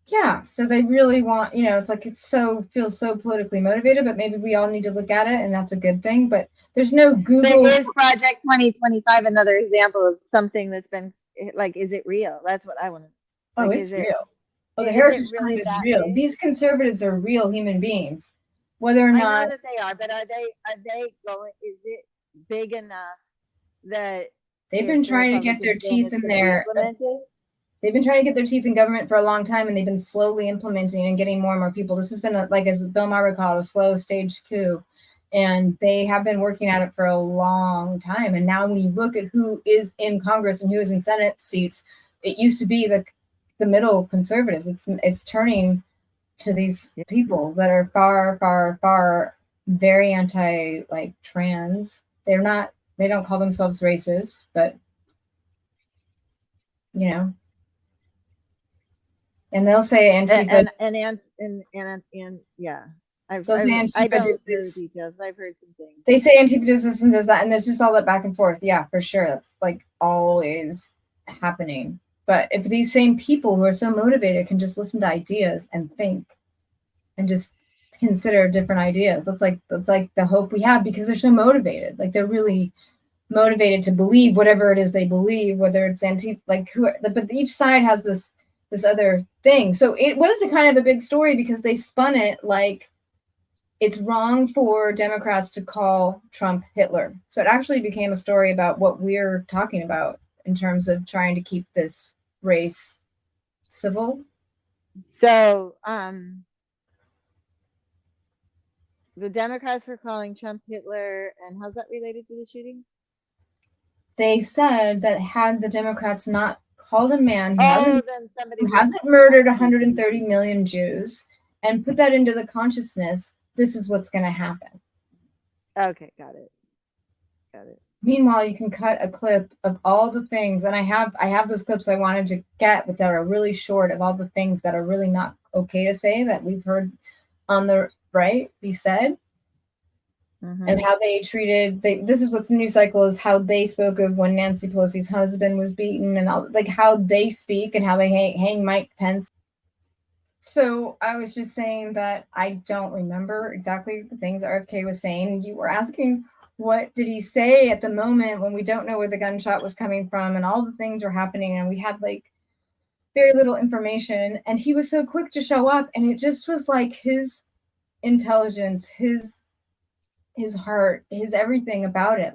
Yeah, so they really want, it's like feels so politically motivated, but maybe we all need to look at it, and that's a good thing. But there's no Google. But is Project 2025 another example of something that's been like, is it real? That's what I want to. Oh, it's real. Oh, the Heritage Fund is real. Big? These conservatives are real human beings, whether or not. I know that they are, but are they going? Is it big enough that they've been trying to get their teeth in there? They've been trying to get their teeth in government for a long time, and they've been slowly implementing and getting more and more people. This has been, as Bill Maher called it, a slow staged coup. And they have been working at it for a long time. And now when you look at who is in Congress and who is in Senate seats, it used to be the middle conservatives. It's turning to these people that are far, far, far, very anti, trans. They don't call themselves racist, but, and they'll say Antifa. And yeah. I don't know the details, but I've heard some things. They say Antifa does this and does that, and there's just all that back and forth. Yeah, for sure. That's always happening. But if these same people who are so motivated can just listen to ideas and think and just consider different ideas, that's like the hope we have, because they're so motivated. They're really motivated to believe whatever it is they believe, whether it's but each side has this other thing. So it was a kind of a big story because they spun it like it's wrong for Democrats to call Trump Hitler. So it actually became a story about what we're talking about in terms of trying to keep this race civil. So the Democrats were calling Trump Hitler, and how's that related to the shooting? They said that had the Democrats not called a man who hasn't murdered 130 million Jews and put that into the consciousness, this is what's going to happen. Okay, got it. Meanwhile, you can cut a clip of all the things, and I have those clips I wanted to get, but that are really short, of all the things that are really not okay to say that we've heard on the right be said. Mm-hmm. And how they treated, this is what's the news cycle, is how they spoke of when Nancy Pelosi's husband was beaten, and all, how they speak and how they hang Mike Pence. So I was just saying that I don't remember exactly the things RFK was saying. You were asking, what did he say at the moment when we don't know where the gunshot was coming from and all the things were happening, and we had very little information, and he was so quick to show up, and it just was his intelligence, his heart, his everything about it,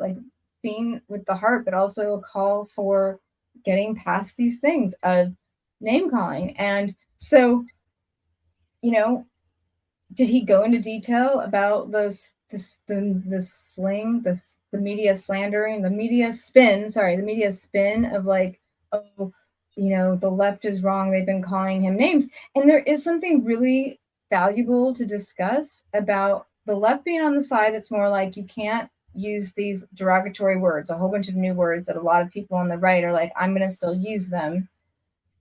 being with the heart, but also a call for getting past these things of name calling. And so, you know, did he go into detail about the media slandering, the media spin of like, oh, you know, the left is wrong, they've been calling him names. And there is something really valuable to discuss about the left being on the side that's more like, you can't use these derogatory words, a whole bunch of new words that a lot of people on the right are like, I'm going to still use them.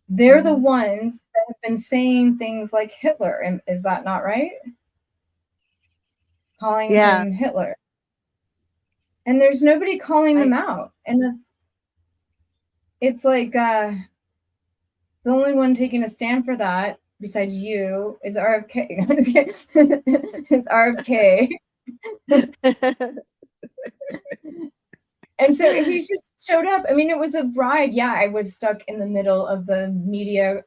They're the ones that have been saying things like Hitler. And is that not right? Calling him Hitler. And there's nobody calling them out. And it's like the only one taking a stand for that besides you is RFK. Is RFK. And so he just showed up. I mean, it was a ride. Yeah, I was stuck in the middle of the media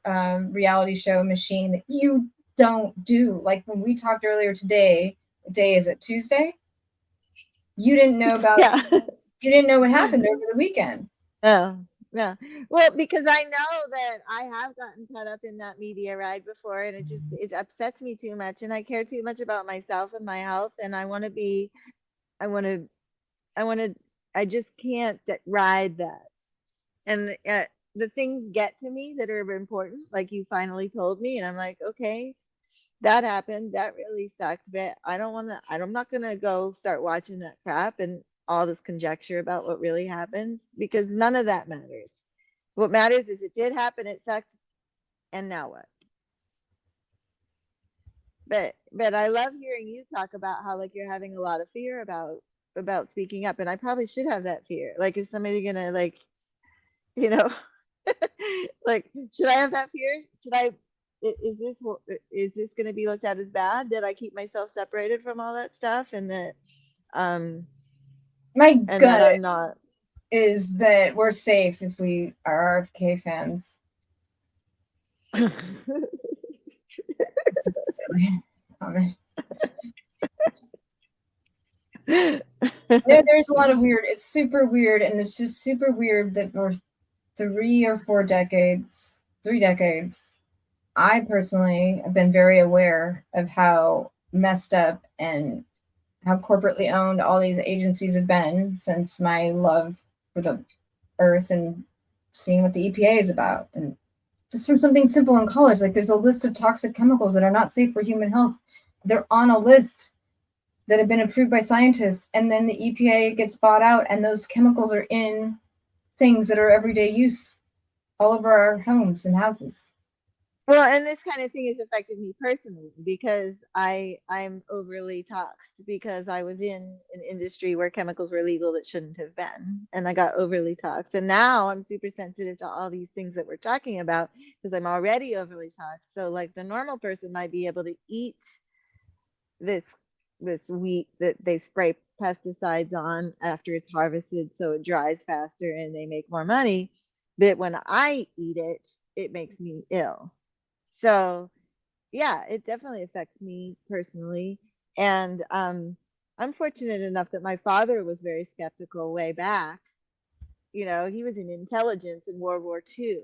reality show machine that you don't do. Like when we talked earlier today, is it Tuesday? You didn't know about you didn't know what happened over the weekend. Oh, yeah. Well, because I know that I have gotten caught up in that media ride before, and it upsets me too much, and I care too much about myself and my health, and I just can't ride that. And the things get to me that are important, like you finally told me, and I'm like, okay, that happened. That really sucked, but I'm not gonna go start watching that crap and all this conjecture about what really happened, because none of that matters. What matters is it did happen, it sucked, and now what? But I love hearing you talk about how like you're having a lot of fear about speaking up, and I probably should have that fear. Like, is somebody gonna like, you know, like, should I have that fear? Is this going to be looked at as bad that I keep myself separated from all that stuff, and that my and gut that I'm not is that we're safe if we are RFK fans. It's just a silly comment. Yeah, there's a lot of weird. It's super weird, and it's just super weird that for 3 decades, I personally have been very aware of how messed up and how corporately owned all these agencies have been since my love for the earth and seeing what the EPA is about. And just from something simple in college, like there's a list of toxic chemicals that are not safe for human health. They're on a list that have been approved by scientists, and then the EPA gets bought out, and those chemicals are in things that are everyday use all over our homes and houses. Well, and this kind of thing has affected me personally because I'm overly toxed because I was in an industry where chemicals were legal that shouldn't have been, and I got overly toxed. And now I'm super sensitive to all these things that we're talking about because I'm already overly toxed. So like the normal person might be able to eat this wheat that they spray pesticides on after it's harvested so it dries faster and they make more money. But when I eat it, it makes me ill. So yeah, it definitely affects me personally. And I'm fortunate enough that my father was very skeptical way back. You know, he was in intelligence in World War II,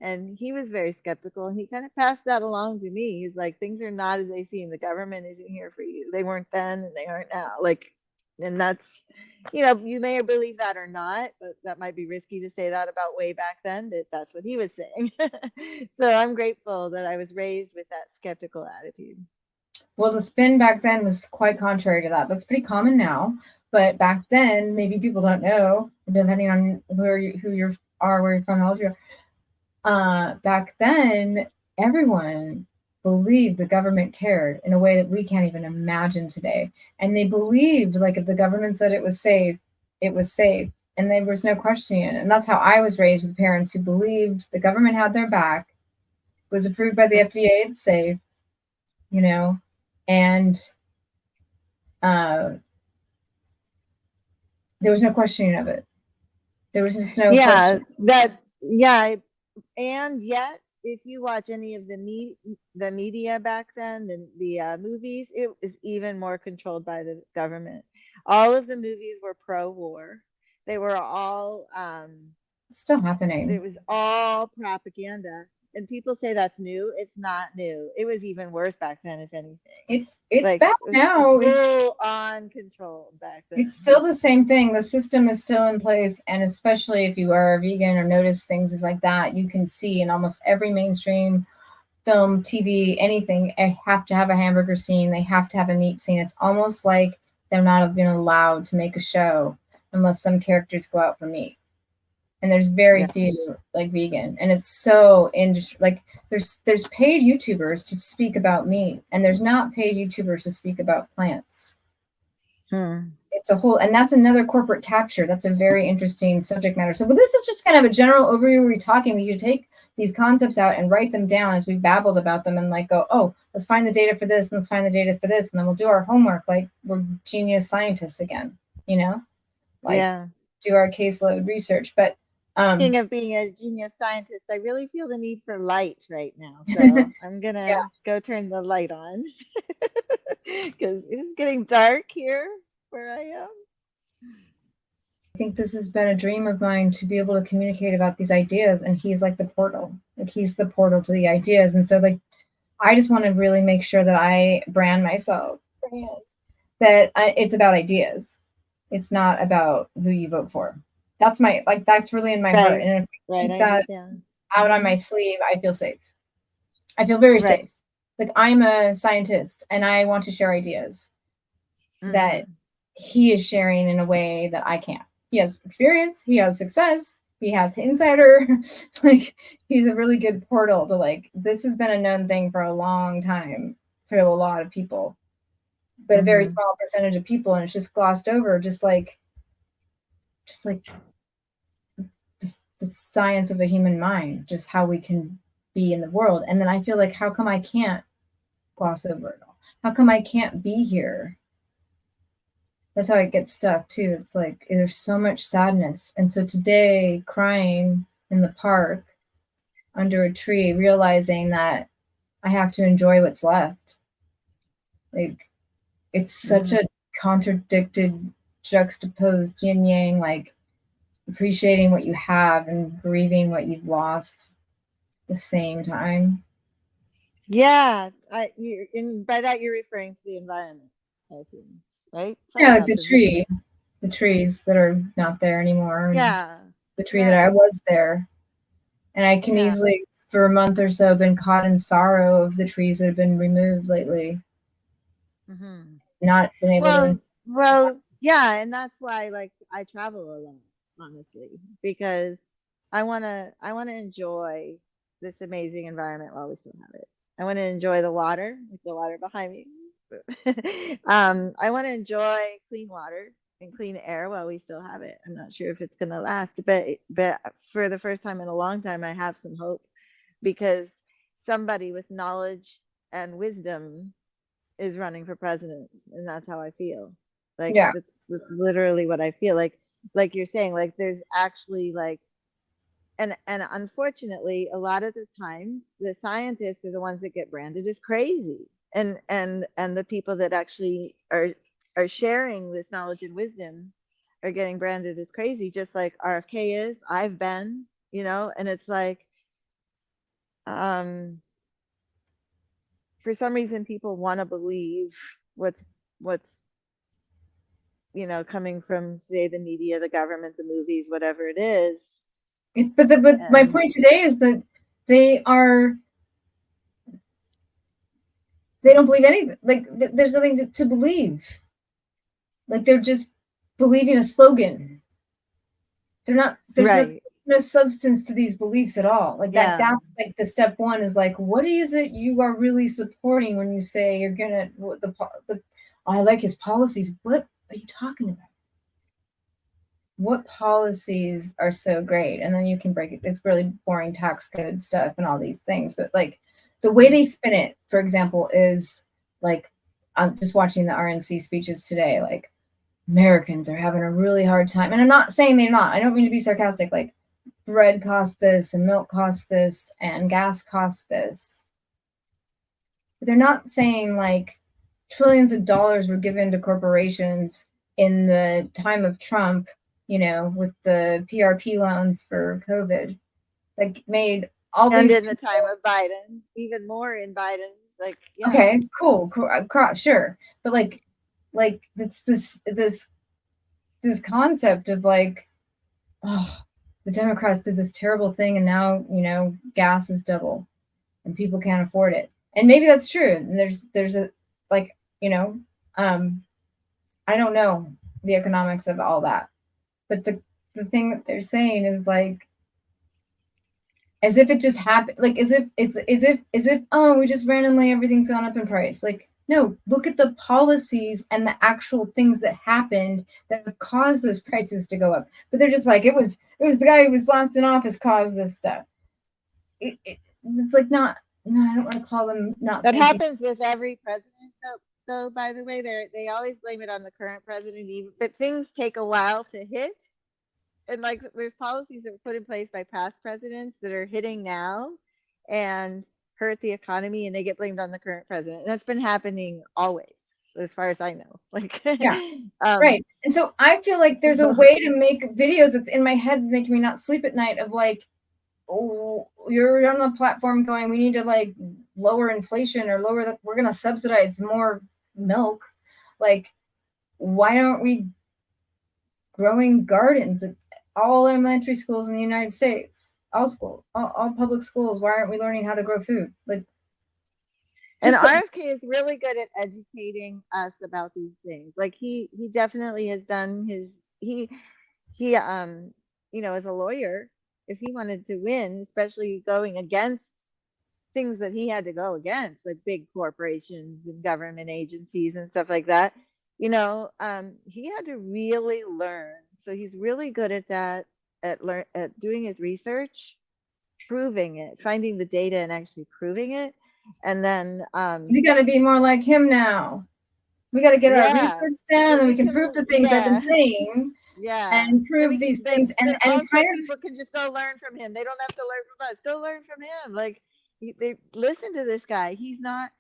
and he was very skeptical, and he kind of passed that along to me. He's like, things are not as they seem. The government isn't here for you. They weren't then and they aren't now. Like, and that's, you know, you may believe that or not, but that might be risky to say that about way back then, that that's what he was saying. So I'm grateful that I was raised with that skeptical attitude. Well, the spin back then was quite contrary to that. That's pretty common now, but back then, maybe people don't know, depending on where you're from, how old you are. Back then, everyone believed the government cared in a way that we can't even imagine today. And they believed, like, if the government said it was safe, it was safe. And there was no questioning it. And that's how I was raised, with parents who believed the government had their back, was approved by the FDA, it's safe, you know, and there was no questioning of it. There was just no question. And yet, if you watch any of the media back then, the movies, it was even more controlled by the government. All of the movies were pro-war. They were all It's still happening. It was all propaganda. And people say that's new. It's not new. It was even worse back then, if anything. It's Like, back it was now. full on control back then. It's still the same thing. The system is still in place, and especially if you are a vegan or notice things like that, you can see in almost every mainstream film, TV, anything, they have to have a hamburger scene. They have to have a meat scene. It's almost like they're not even allowed to make a show unless some characters go out for meat. And there's very Yeah. few like vegan, and it's so like there's paid YouTubers to speak about meat, and there's not paid YouTubers to speak about plants. It's a whole, and that's another corporate capture. That's a very interesting subject matter. So, but this is just kind of a general overview. We're talking. We could take these concepts out and write them down as we babbled about them, and like go, oh, let's find the data for this, and let's find the data for this, and then we'll do our homework. Like we're genius scientists again, you know, like do our caseload research. But speaking of being a genius scientist, I really feel the need for light right now. So I'm gonna go turn the light on because it's getting dark here where I am. I think this has been a dream of mine to be able to communicate about these ideas, and he's like the portal. Like he's the portal to the ideas. And so like I just want to really make sure that I brand myself that it's about ideas. It's not about who you vote for. That's my that's really in my heart. And if I keep that out on my sleeve, I feel safe. I feel very safe. Like I'm a scientist and I want to share ideas that he is sharing in a way that I can't. He has experience, he has success, he has insider, like he's a really good portal to like, this has been a known thing for a long time for a lot of people, but a very small percentage of people, and it's just glossed over, just like the science of a human mind, just how we can be in the world. And then I feel like, how come I can't gloss over it all? How come I can't be here? That's how it gets stuck too. It's like there's so much sadness. And so today, crying in the park under a tree, realizing that I have to enjoy what's left. Like it's such a contradicted, juxtaposed yin yang, like appreciating what you have and grieving what you've lost at the same time. Yeah, by that you're referring to the environment, I assume, right? Yeah, like the trees that are not there anymore. Yeah, the tree that I was there, and I can easily, for a month or so, been caught in sorrow of the trees that have been removed lately. Not been able to. Well, yeah, and that's why like I travel a lot, honestly, because I wanna enjoy this amazing environment while we still have it. I want to enjoy the water, like the water behind me. I want to enjoy clean water and clean air while we still have it. I'm not sure if it's gonna last, but for the first time in a long time, I have some hope because somebody with knowledge and wisdom is running for president, and that's how I feel. Like that's literally what I feel. Like you're saying, like there's actually like, and unfortunately, a lot of the times the scientists are the ones that get branded as crazy, and the people that actually are sharing this knowledge and wisdom are getting branded as crazy, just like RFK is. I've been, you know, and it's like, for some reason, people want to believe what's you know coming from, say, the media, the government, the movies, whatever it is. But my point today is that they don't believe anything. Like there's nothing to believe. Like they're just believing a slogan. They're not. There's no substance to these beliefs at all. Like that's like the step one is like, what is it you are really supporting when you say you're gonna I like his policies. What are you talking about? What policies are so great? And then you can break it. It's really boring tax code stuff and all these things. But like the way they spin it, for example, is like, I'm just watching the RNC speeches today, like Americans are having a really hard time. And I'm not saying they're not. I don't mean to be sarcastic. Like bread costs this and milk costs this and gas costs this. But they're not saying like trillions of dollars were given to corporations in the time of Trump you know, with the PRP loans for COVID, like made all And these in the time of Biden, even more in Biden's, like, yeah. okay, cool, sure, but like it's this concept of like, oh, the Democrats did this terrible thing, and now, you know, gas is double, and people can't afford it, and maybe that's true. And there's a, like, you know, I don't know the economics of all that, but the thing that they're saying is like, as if it just happened, like as if oh, we just randomly everything's gone up in price. Like, no, look at the policies and the actual things that happened that have caused those prices to go up. But they're just like, it was the guy who was last in office caused this stuff. It's like, not, no, I don't want to call them not That thinking. happens with every president, though, by the way. They always blame it on the current president, but things take a while to hit. And like, there's policies that were put in place by past presidents that are hitting now and hurt the economy, and they get blamed on the current president. And that's been happening always, as far as I know. Like, Yeah, right. And so I feel like there's a way to make videos that's in my head, making me not sleep at night, of like, oh, you're on the platform going, we need to like lower inflation, or we're going to subsidize more milk. Like, why aren't we growing gardens at all elementary schools in the United States? All public schools. Why aren't we learning how to grow food? Like, and RFK is really good at educating us about these things. Like, he definitely has done he you know, as a lawyer, if he wanted to win, especially going against things that he had to go against, like big corporations and government agencies and stuff like that, you know, he had to really learn. So he's really good at that, at doing his research, proving it, finding the data and actually proving it. And then we got to be more like him now. We got to get our yeah, research down, and then we can prove the things I've been saying. Yeah, and prove these things, and also kind people of can just go learn from him. They don't have to learn from us. Go learn from him. Like, they listen to this guy. He's not.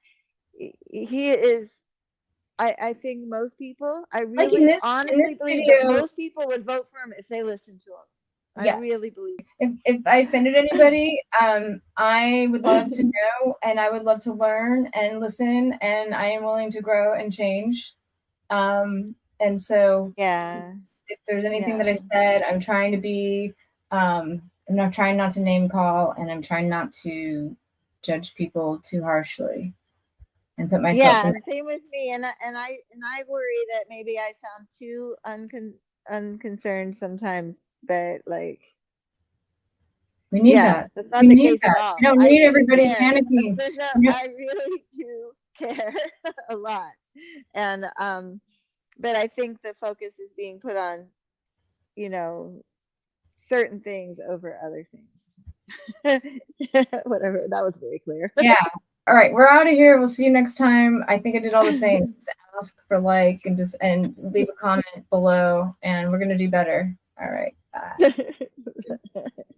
He is. I think most people. I like really in honestly this believe video, that most people would vote for him if they listened to him. yes. I really believe. If I offended anybody, I would love to know, and I would love to learn and listen, and I am willing to grow and change. And so, Yeah. if there's anything that I said, I'm trying to be, I'm not trying not to name call, and I'm trying not to judge people too harshly and put myself in. Same with me. And I worry that maybe I sound too unconcerned sometimes, but like, we need that. That's not we the need case that. at all. We don't need everybody panicking. I really do care a lot. And but I think the focus is being put on, you know, certain things over other things. Whatever, that was very clear. Yeah. All right, we're out of here. We'll see you next time. I think I did all the things. Just ask for like, and leave a comment below, and we're gonna do better. All right. Bye.